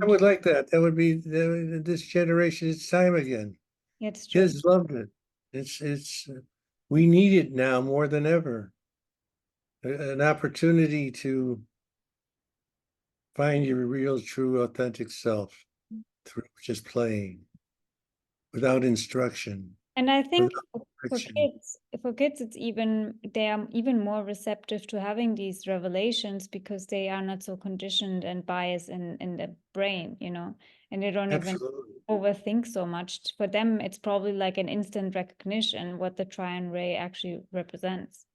Speaker 2: would like that. That would be this generation. It's time again.
Speaker 1: it's true.
Speaker 2: Kids loved it. We need it now more than ever. An opportunity to find your real, true, authentic self through just playing without instruction,
Speaker 1: And I think
Speaker 2: without
Speaker 1: for
Speaker 2: friction.
Speaker 1: kids, they are even more receptive to having these revelations because they are not so conditioned and biased in the brain, and they don't even
Speaker 2: Absolutely.
Speaker 1: overthink so much. For them, it's probably like an instant recognition what the TRION RE actually represents.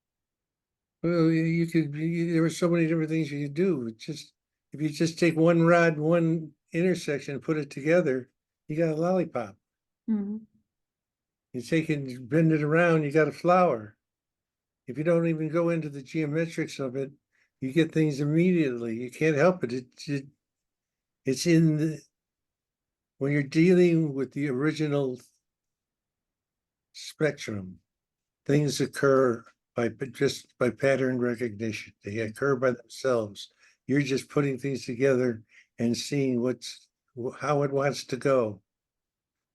Speaker 2: Well, there were so many different things you could do. If you just take one rod, one intersection, put it together, you got a lollipop.
Speaker 1: Mhm.
Speaker 2: You take it and bend it around, you got a flower. If you don't even go into the geometrics of it, you get things immediately. You can't help it. It's in when you're dealing with the original spectrum, things occur just by pattern recognition. They occur by themselves. You're just putting things together and seeing how it wants to go.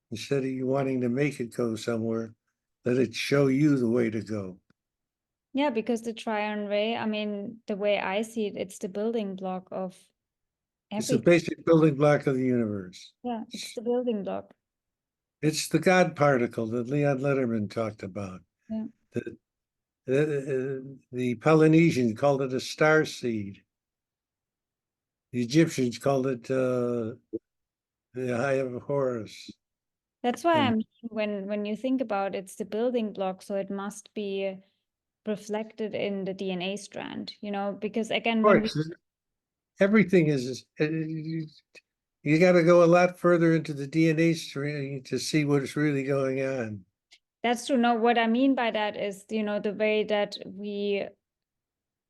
Speaker 2: Instead of you wanting to make it go somewhere, let it show you the way to go.
Speaker 1: Yeah, because the TRION ray, I mean, the way I see it, it's the building block of
Speaker 2: It's the
Speaker 1: everything.
Speaker 2: basic building block of the universe.
Speaker 1: Yeah, it's the building block.
Speaker 2: It's the God particle that Leon Letterman talked about.
Speaker 1: Yeah.
Speaker 2: The Polynesians called it a star seed. The Egyptians called it the Eye of Horus.
Speaker 1: That's why
Speaker 2: And
Speaker 1: I'm when you think about it's the building block, so it must be reflected in the DNA strand, you know, because again,
Speaker 2: of
Speaker 1: when we
Speaker 2: course, everything is. You got to go a lot further into the DNA string to see what's really going on.
Speaker 1: that's true. No, what I mean by that is, you know, the way that we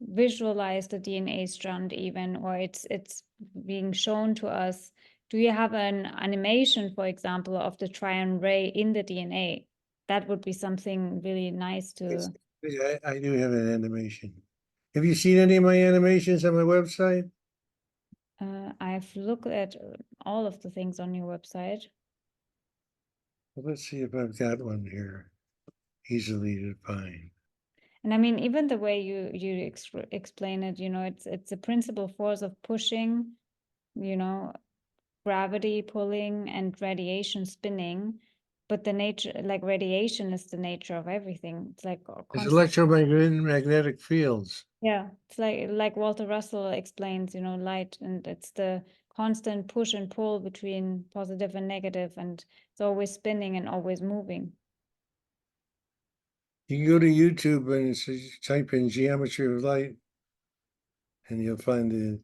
Speaker 1: visualize the DNA strand even, or it's being shown to us. Do you have an animation, for example, of the TRION ray in the DNA? That would be something really nice to.
Speaker 2: I do have an animation. Have you seen any of my animations on my website?
Speaker 1: I've looked at all of the things on your website.
Speaker 2: Well, let's see if I've got one here easily to find.
Speaker 1: And I mean, even the way you explain it, you know, it's a principal force of pushing, you know, gravity pulling and radiation spinning. But the nature, like radiation, is the nature of everything. It's like a
Speaker 2: It's
Speaker 1: constant.
Speaker 2: electromagnetic fields.
Speaker 1: Yeah, it's like Walter Russell explains, you know, light, and it's the constant push and pull between positive and negative, and it's always spinning and always moving.
Speaker 2: You can go to YouTube and type in geometry of light, and you'll find the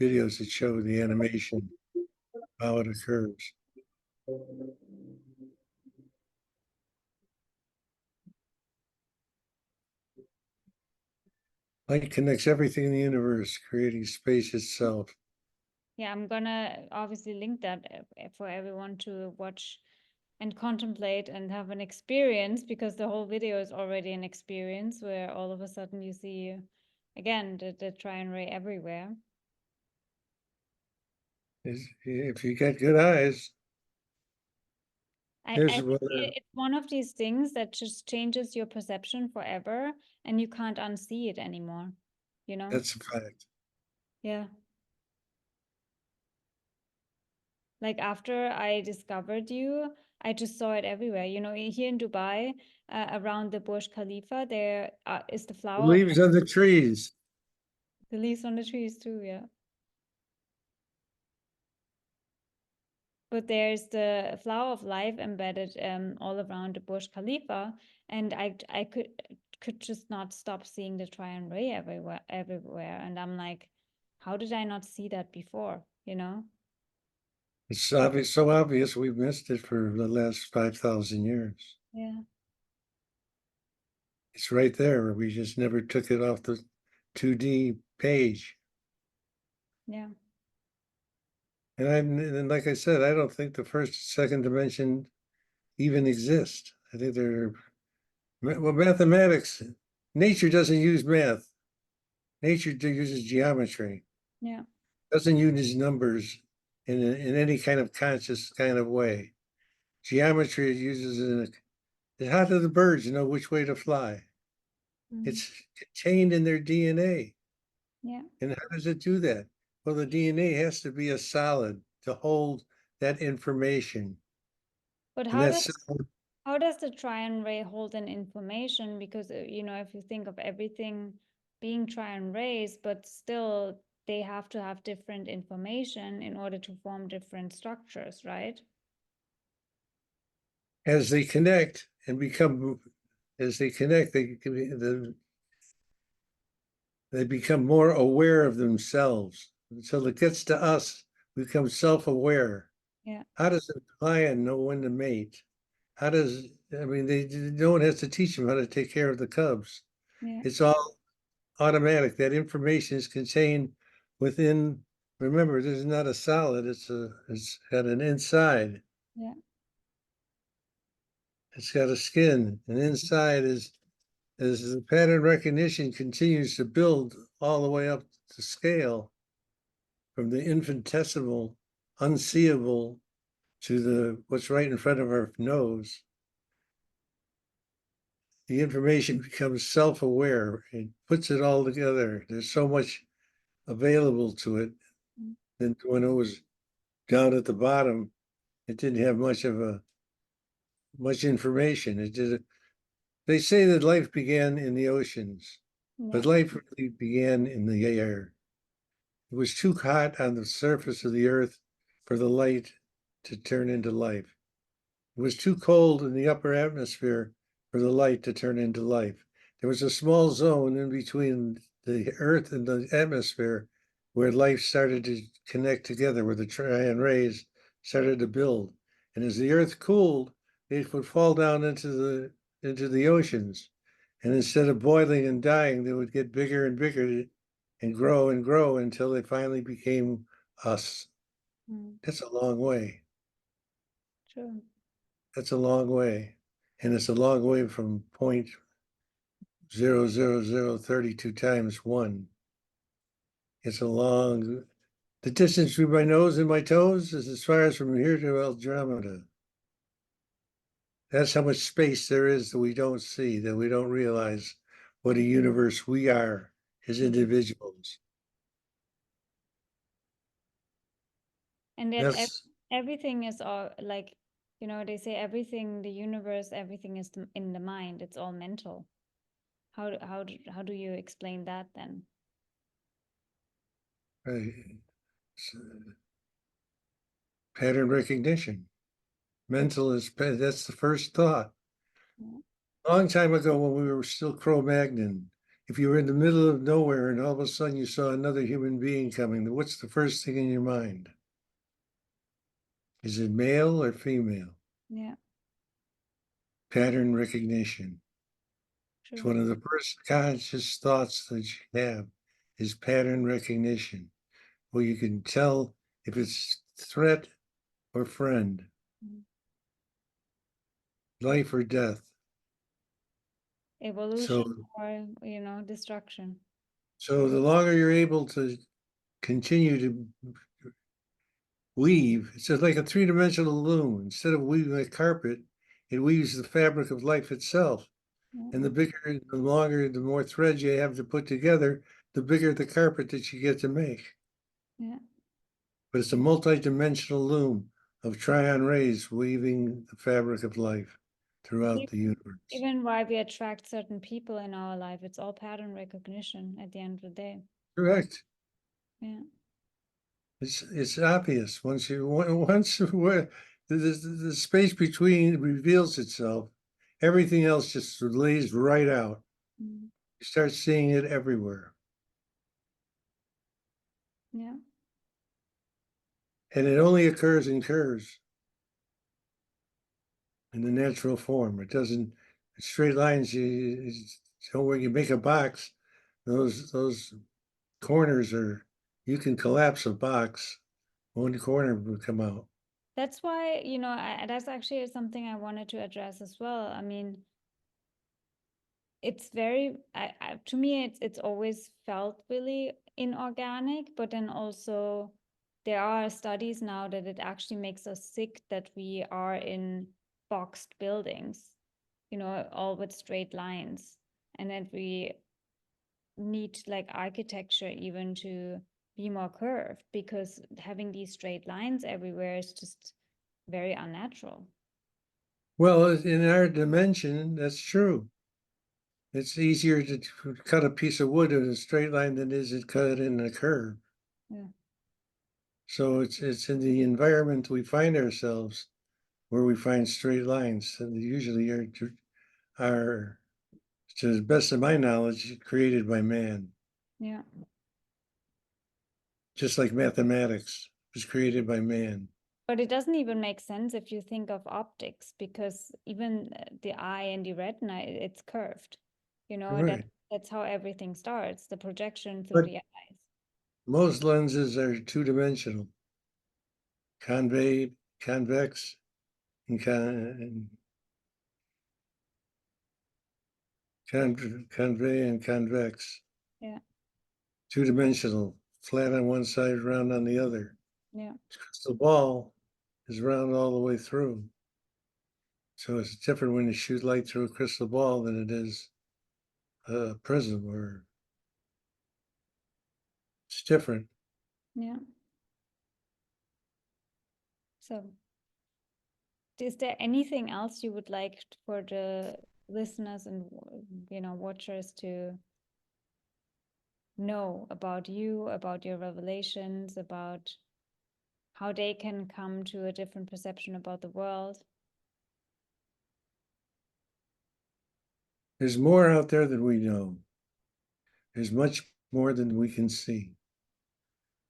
Speaker 2: videos that show the animation, how it occurs. Light connects everything in the universe, creating space itself.
Speaker 1: Yeah, I'm gonna obviously link that for everyone to watch and contemplate and have an experience, because the whole video is already an experience where all of a sudden you see again the TRION ray everywhere.
Speaker 2: If you get good eyes,
Speaker 1: I
Speaker 2: here's
Speaker 1: think
Speaker 2: what
Speaker 1: it's one of these things that just changes your perception forever and you can't unsee it anymore, you know?
Speaker 2: that's a fact.
Speaker 1: Yeah. Like after I discovered you, I just saw it everywhere. You know, here in Dubai, around the Burj Khalifa, there is the
Speaker 2: The
Speaker 1: flower of
Speaker 2: leaves on the trees.
Speaker 1: the leaves on the trees too, yeah. But there's the flower of life embedded all around the Burj Khalifa, and I could just not stop seeing the TRION ray everywhere, and I'm like, how did I not see that before? You know?
Speaker 2: It's obvious, so obvious we've missed it for the last 5,000 years.
Speaker 1: Yeah,
Speaker 2: It's right there. We just never took it off the 2D page.
Speaker 1: yeah,
Speaker 2: And like I said, I don't think the first, second dimension even exist. I think they're, well, mathematics, nature doesn't use math. Nature uses geometry,
Speaker 1: yeah,
Speaker 2: doesn't use numbers in any kind of conscious kind of way. Geometry it uses how do the birds know which way to fly?
Speaker 1: mm,
Speaker 2: It's contained in their DNA.
Speaker 1: yeah.
Speaker 2: And how does it do that? Well, the DNA has to be a solid to hold that information.
Speaker 1: But
Speaker 2: And that's
Speaker 1: how does the TRION ray hold an information? Because you know, if you think of everything being TRION rays, but still they have to have different information in order to form different structures, right?
Speaker 2: as they connect and become, as they connect, they become more aware of themselves. Until it gets to us, we become self-aware.
Speaker 1: Yeah,
Speaker 2: How does a lion know when to mate? How does, I mean, no one has to teach them how to take care of the cubs.
Speaker 1: yeah,
Speaker 2: It's all automatic. That information is contained within, remember, this is not a solid, it's got an inside.
Speaker 1: yeah.
Speaker 2: It's got a skin. And inside is, as the pattern recognition continues to build all the way up to scale, from the infinitesimal, unseeable to the what's right in front of our nose, the information becomes self-aware and puts it all together. There's so much available to it. And when it was down at the bottom, it didn't have much information. They say that life began in the oceans, but
Speaker 1: Yeah.
Speaker 2: life really began in the air. It was too hot on the surface of the earth for the light to turn into life. It was too cold in the upper atmosphere for the light to turn into life. There was a small zone in between the earth and the atmosphere where life started to connect together, where the TRION rays started to build. And as the earth cooled, it would fall down into the oceans. And instead of boiling and dying, they would get bigger and bigger and grow until they finally became us.
Speaker 1: Mm.
Speaker 2: That's a long way.
Speaker 1: True.
Speaker 2: That's a long way. And it's a long way from 0.00032 times one. It's a long, the distance between my nose and my toes is as far as from here to Andromeda. That's how much space there is that we don't see, that we don't realize what a universe we are as individuals.
Speaker 1: And that
Speaker 2: That's
Speaker 1: everything is all like, they say everything, the universe, everything is in the mind. It's all mental. How do you explain that then?
Speaker 2: pattern recognition. Mental is, that's the first thought.
Speaker 1: Yeah.
Speaker 2: A long time ago when we were still Cro-Magnon, if you were in the middle of nowhere and all of a sudden you saw another human being coming, what's the first thing in your mind? Is it male or female?
Speaker 1: Yeah.
Speaker 2: Pattern recognition. It's
Speaker 1: True.
Speaker 2: one of the first conscious thoughts that you have is pattern recognition, where you can tell if it's threat or friend,
Speaker 1: Mm.
Speaker 2: life or death.
Speaker 1: Evolution
Speaker 2: So,
Speaker 1: or, destruction.
Speaker 2: so the longer you're able to continue to weave, it's just like a three-dimensional loom. Instead of weaving a carpet, it weaves the fabric of life itself.
Speaker 1: Yeah.
Speaker 2: And the bigger, the longer, the more threads you have to put together, the bigger the carpet that you get to make.
Speaker 1: Yeah.
Speaker 2: But it's a multi-dimensional loom of TRION rays weaving the fabric of life throughout the universe.
Speaker 1: Even why we attract certain people in our life, it's all pattern recognition at the end of the day.
Speaker 2: Correct.
Speaker 1: Yeah.
Speaker 2: It's obvious once the space between reveals itself, everything else just lays right out.
Speaker 1: Mm.
Speaker 2: You start seeing it everywhere.
Speaker 1: Yeah.
Speaker 2: And it only occurs in curves in the natural form. It doesn't, straight lines, so when you make a box, those corners are, you can collapse a box, one corner would come out.
Speaker 1: That's why, that's actually something I wanted to address as well. I mean, it's very, to me, it's always felt really inorganic, but then also there are studies now that it actually makes us sick that we are in boxed buildings, all with straight lines, and that we need like architecture even to be more curved because having these straight lines everywhere is just very unnatural.
Speaker 2: Well, in our dimension, that's true. It's easier to cut a piece of wood in a straight line than it is to cut it in a curve.
Speaker 1: Yeah.
Speaker 2: So it's in the environment we find ourselves where we find straight lines, and usually are, to the best of my knowledge, created by man.
Speaker 1: Yeah.
Speaker 2: Just like mathematics was created by man.
Speaker 1: But it doesn't even make sense if you think of optics because even the eye and the retina, it's curved, and
Speaker 2: Right.
Speaker 1: that's how everything starts, the projection through
Speaker 2: But
Speaker 1: the eyes.
Speaker 2: most lenses are two-dimensional, conveyed, convex, and convey and convex.
Speaker 1: Yeah.
Speaker 2: Two-dimensional, flat on one side, round on the other.
Speaker 1: Yeah.
Speaker 2: The ball is round all the way through. So it's different when you shoot light through a crystal ball than it is a prism, or it's different.
Speaker 1: Yeah. So, is there anything else you would like for the listeners and watchers to know about you, about your revelations, about how they can come to a different perception about the world?
Speaker 2: There's more out there than we know. There's much more than we can see.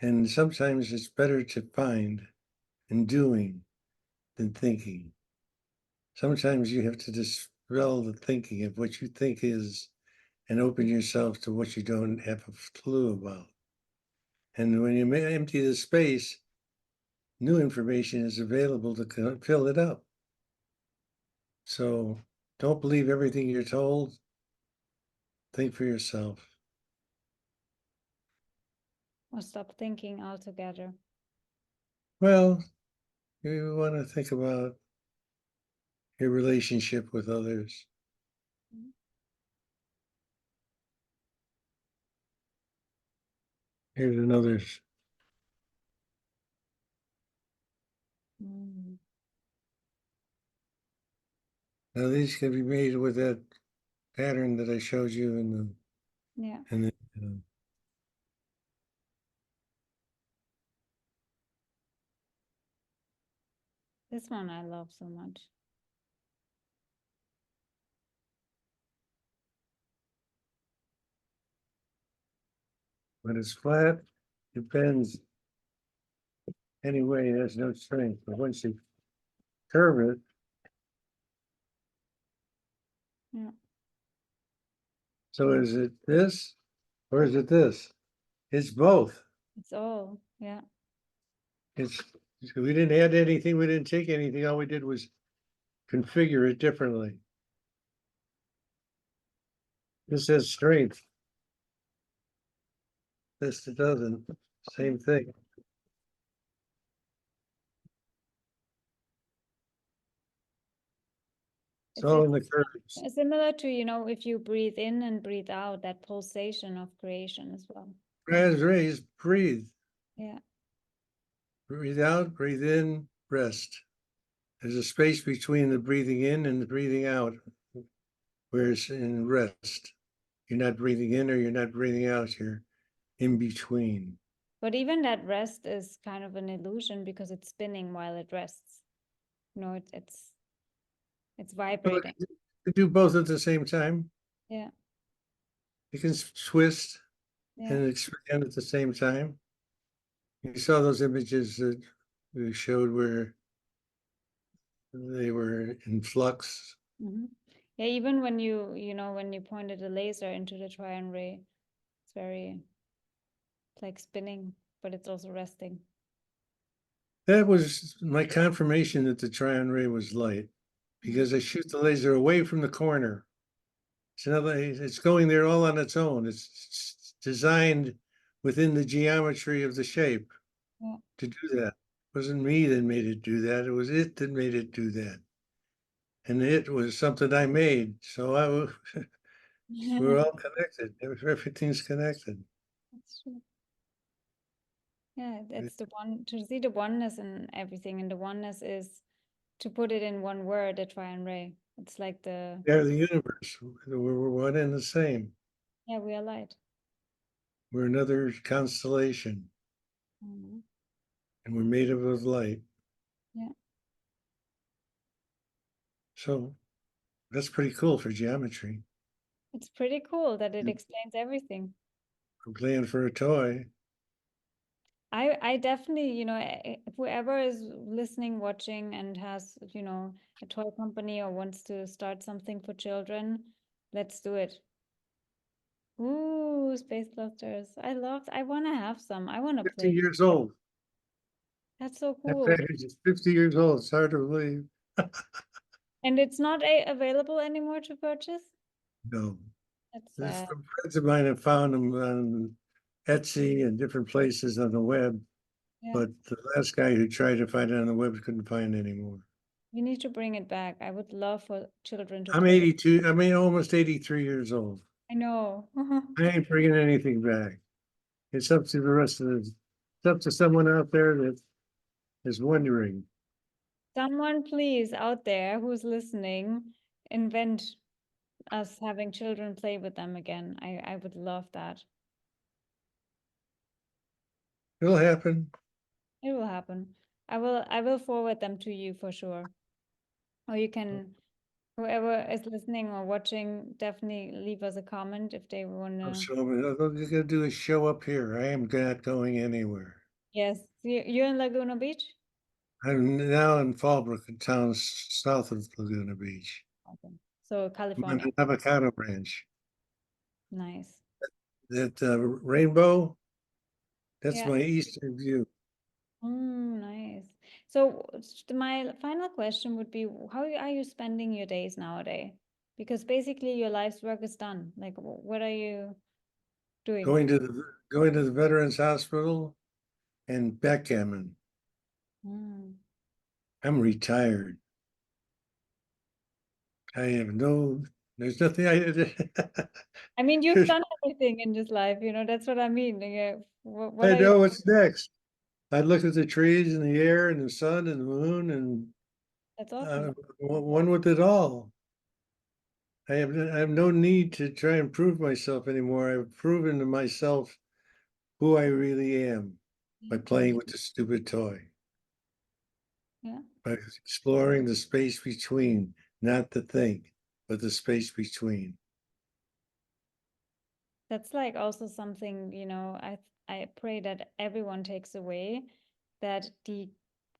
Speaker 2: And sometimes it's better to find in doing than thinking. Sometimes you have to dispel the thinking of what you think is and open yourself to what you don't have a clue about. And when you empty the space, new information is available to fill it up. So don't believe everything you're told. Think for yourself.
Speaker 1: Or stop thinking altogether?
Speaker 2: Well, you want to think about your relationship with others. Here's another.
Speaker 1: Mm.
Speaker 2: Now these can be made with that pattern that I showed you in the
Speaker 1: Yeah. This one I love so much.
Speaker 2: when it's flat, it bends anyway, it has no strength. But once you curve it,
Speaker 1: Yeah.
Speaker 2: so is it this or is it this? It's both.
Speaker 1: It's all, yeah.
Speaker 2: It's we didn't add anything, we didn't take anything. All we did was configure it differently. This has strength. This doesn't. Same thing. It's all in the curves.
Speaker 1: Similar to, if you breathe in and breathe out, that pulsation of creation as well.
Speaker 2: As raised, breathe.
Speaker 1: Yeah.
Speaker 2: Breathe out, breathe in, rest. There's a space between the breathing in and the breathing out, where it's in rest. You're not breathing in or you're not breathing out. You're in between.
Speaker 1: But even that rest is kind of an illusion because it's spinning while it rests. It's vibrating.
Speaker 2: You do both at the same time.
Speaker 1: Yeah.
Speaker 2: You can twist
Speaker 1: Yeah.
Speaker 2: and expand at the same time. You saw those images that we showed where they were in flux.
Speaker 1: Mm-hmm. Yeah, even when when you pointed a laser into the TRION ray, it's like spinning, but it's also resting.
Speaker 2: That was my confirmation that the TRION ray was light, because I shoot the laser away from the corner. It's going there all on its own. It's designed within the geometry of the shape to do that. It wasn't me that made it do that. It was it that made it do that. And it was something I made. So we're all connected. Everything's connected.
Speaker 1: That's true. Yeah, it's the one to see the oneness in everything, and the oneness is to put it in one word, the TRION ray. It's like
Speaker 2: They're the universe. We're one and the same.
Speaker 1: yeah, we are light.
Speaker 2: We're another constellation, and we're made of light.
Speaker 1: Yeah.
Speaker 2: So that's pretty cool for geometry.
Speaker 1: It's pretty cool that it explains everything.
Speaker 2: I'm playing for a toy.
Speaker 1: I definitely, whoever is listening, watching, and has, a toy company or wants to start something for children, let's do it. Ooh, space clusters. I want to have some. I want to
Speaker 2: 50
Speaker 1: play.
Speaker 2: years old.
Speaker 1: That's so
Speaker 2: That
Speaker 1: cool.
Speaker 2: package is 50 years old. It's hard to believe.
Speaker 1: And it's not available anymore to purchase?
Speaker 2: No.
Speaker 1: That's
Speaker 2: There's
Speaker 1: sad.
Speaker 2: some friends of mine have found them on Etsy and different places on the web.
Speaker 1: Yeah.
Speaker 2: But the last guy who tried to find it on the web couldn't find it anymore.
Speaker 1: We need to bring it back. I would love for children to
Speaker 2: I'm
Speaker 1: play.
Speaker 2: 82, I mean, almost 83 years old.
Speaker 1: I know.
Speaker 2: I ain't bringing anything back. It's up to the rest of the, it's up to someone out there that is wondering.
Speaker 1: Someone, please, out there who's listening, invent us having children play with them again. I would love that.
Speaker 2: It'll happen.
Speaker 1: It will happen. I will forward them to you for sure. Or you can, whoever is listening or watching, definitely leave us a comment if they wanna.
Speaker 2: So all you gotta do is show up here. I am not going anywhere.
Speaker 1: Yes, you're in Laguna Beach?
Speaker 2: I'm now in Fallbrook, a town south of Laguna Beach.
Speaker 1: Okay. So
Speaker 2: I'm on
Speaker 1: California.
Speaker 2: an avocado ranch.
Speaker 1: Nice.
Speaker 2: That rainbow, that's
Speaker 1: Yeah.
Speaker 2: my eastern view.
Speaker 1: Nice. So my final question would be, how are you spending your days nowadays? Because basically your life's work is done. Like, what are you doing?
Speaker 2: Going to the Veterans Hospital and backgammon.
Speaker 1: Mm.
Speaker 2: I'm retired. I have no, there's nothing
Speaker 1: I mean, you've
Speaker 2: there's,
Speaker 1: done everything in this life, that's what I mean. Like, what
Speaker 2: I
Speaker 1: are you?
Speaker 2: know what's next. I look at the trees and the air and the sun and the moon and
Speaker 1: That's awesome.
Speaker 2: one with it all. I have no need to try and prove myself anymore. I've proven to myself who I really am by
Speaker 1: Yeah.
Speaker 2: playing with the stupid toy,
Speaker 1: Yeah.
Speaker 2: by exploring the space between, not the thing, but the space between.
Speaker 1: That's like also something, I pray that everyone takes away that the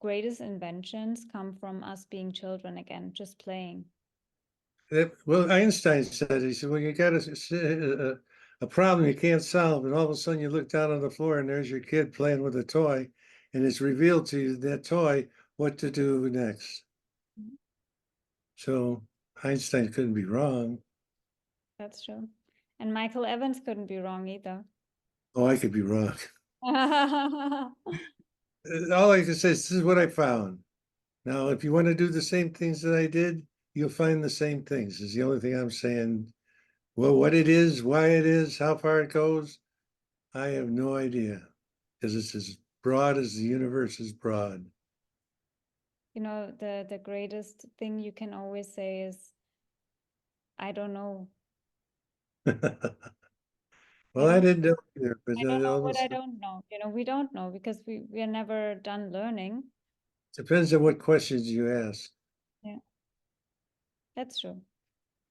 Speaker 1: greatest inventions come from us being children again, just playing.
Speaker 2: Well, Einstein said, he said, well, you got a problem you can't solve, and all of a sudden you look down on the floor and there's your kid playing with a toy, and it's revealed to you that toy what to do next.
Speaker 1: Mhm.
Speaker 2: So Einstein couldn't be wrong.
Speaker 1: That's true. And Michael Evans couldn't be wrong either.
Speaker 2: Oh, I could be wrong. All I can say is this is what I found. Now, if you want to do the same things that I did, you'll find the same things. Is the only thing I'm saying. Well, what it is, why it is, how far it goes, I have no idea, because it's as broad as the universe is broad.
Speaker 1: The greatest thing you can always say is, I don't know. I
Speaker 2: Well, I
Speaker 1: don't
Speaker 2: didn't know either, but
Speaker 1: I don't know
Speaker 2: all
Speaker 1: what
Speaker 2: this
Speaker 1: I don't know. We don't know because we are never done learning.
Speaker 2: depends on what questions you ask.
Speaker 1: Yeah, that's true.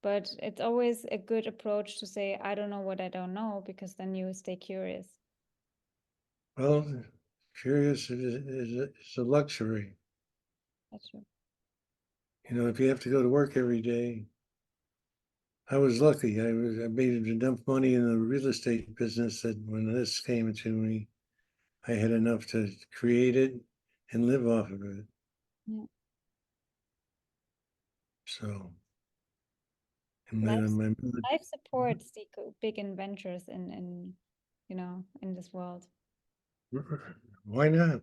Speaker 1: But it's always a good approach to say, I don't know what I don't know, because then you stay curious.
Speaker 2: Well, curious is a luxury.
Speaker 1: That's true.
Speaker 2: If you have to go to work every day, I was lucky. I made enough money in the real estate business that when this came to me, I had enough to create it and live off of it.
Speaker 1: Yeah.
Speaker 2: So, and
Speaker 1: Life
Speaker 2: then my
Speaker 1: life supports the big inventors in this world.
Speaker 2: why not?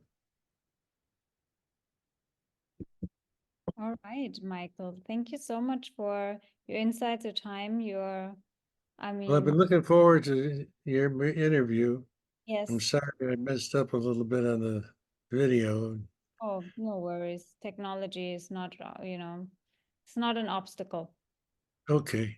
Speaker 1: All right, Michael. Thank you so much for your insights, your time, I
Speaker 2: Well, I've
Speaker 1: mean,
Speaker 2: been looking forward to your interview. I'm
Speaker 1: yes.
Speaker 2: sorry I messed up a little bit on the video.
Speaker 1: Oh, no worries. Technology is not, it's not an obstacle.
Speaker 2: Okay.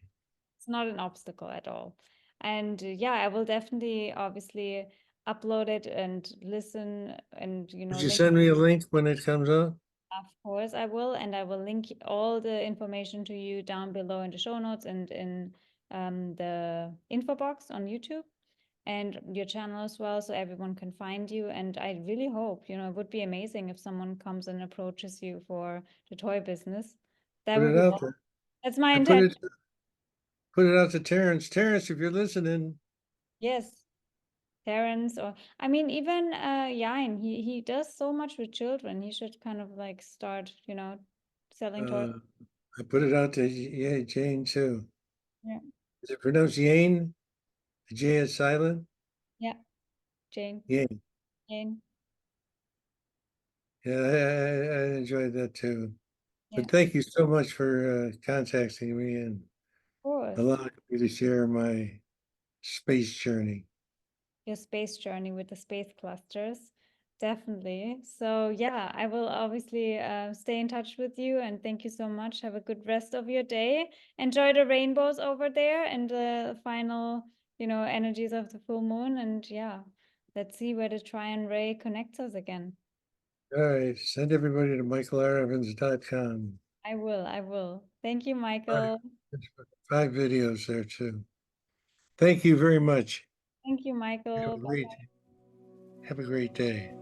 Speaker 1: It's not an obstacle at all. And yeah, I will definitely obviously upload it and listen and
Speaker 2: Would you
Speaker 1: link.
Speaker 2: send me a link when it comes up?
Speaker 1: Of course I will, and I will link all the information to you down below in the show notes and in the info box on YouTube and your channel as well, so everyone can find you. And I really hope, it would be amazing if someone comes and approaches you for the toy business. That
Speaker 2: Put
Speaker 1: would
Speaker 2: it
Speaker 1: be
Speaker 2: out
Speaker 1: awesome.
Speaker 2: there.
Speaker 1: That's my
Speaker 2: I
Speaker 1: intent.
Speaker 2: put it out to Terrence. Terrence, if you're listening,
Speaker 1: Yes. Parents, or I mean even Yain, he does so much with children. He should kind of like start, selling toys.
Speaker 2: uh, I put it out to yeah, Jane too.
Speaker 1: Yeah.
Speaker 2: Is it pronounced Yane? The J is silent?
Speaker 1: Yeah, Jane.
Speaker 2: Yane.
Speaker 1: Jane.
Speaker 2: Yeah, I enjoyed that too.
Speaker 1: Yeah,
Speaker 2: But thank you so much for contacting me and
Speaker 1: of course.
Speaker 2: allowing me to share my space journey.
Speaker 1: Your space journey with the space clusters. Definitely. So, yeah, I will obviously stay in touch with you and thank you so much. Have a good rest of your day. Enjoy the rainbows over there and the final, energies of the full moon. And yeah, let's see where the Trion Ray connects us again.
Speaker 2: All right, send everybody to michaelrevans.com.
Speaker 1: I will. I will. Thank you,
Speaker 2: Five,
Speaker 1: Michael.
Speaker 2: 5 videos there too. Thank you very much.
Speaker 1: Thank you,
Speaker 2: Have
Speaker 1: Michael.
Speaker 2: a great, have a great day.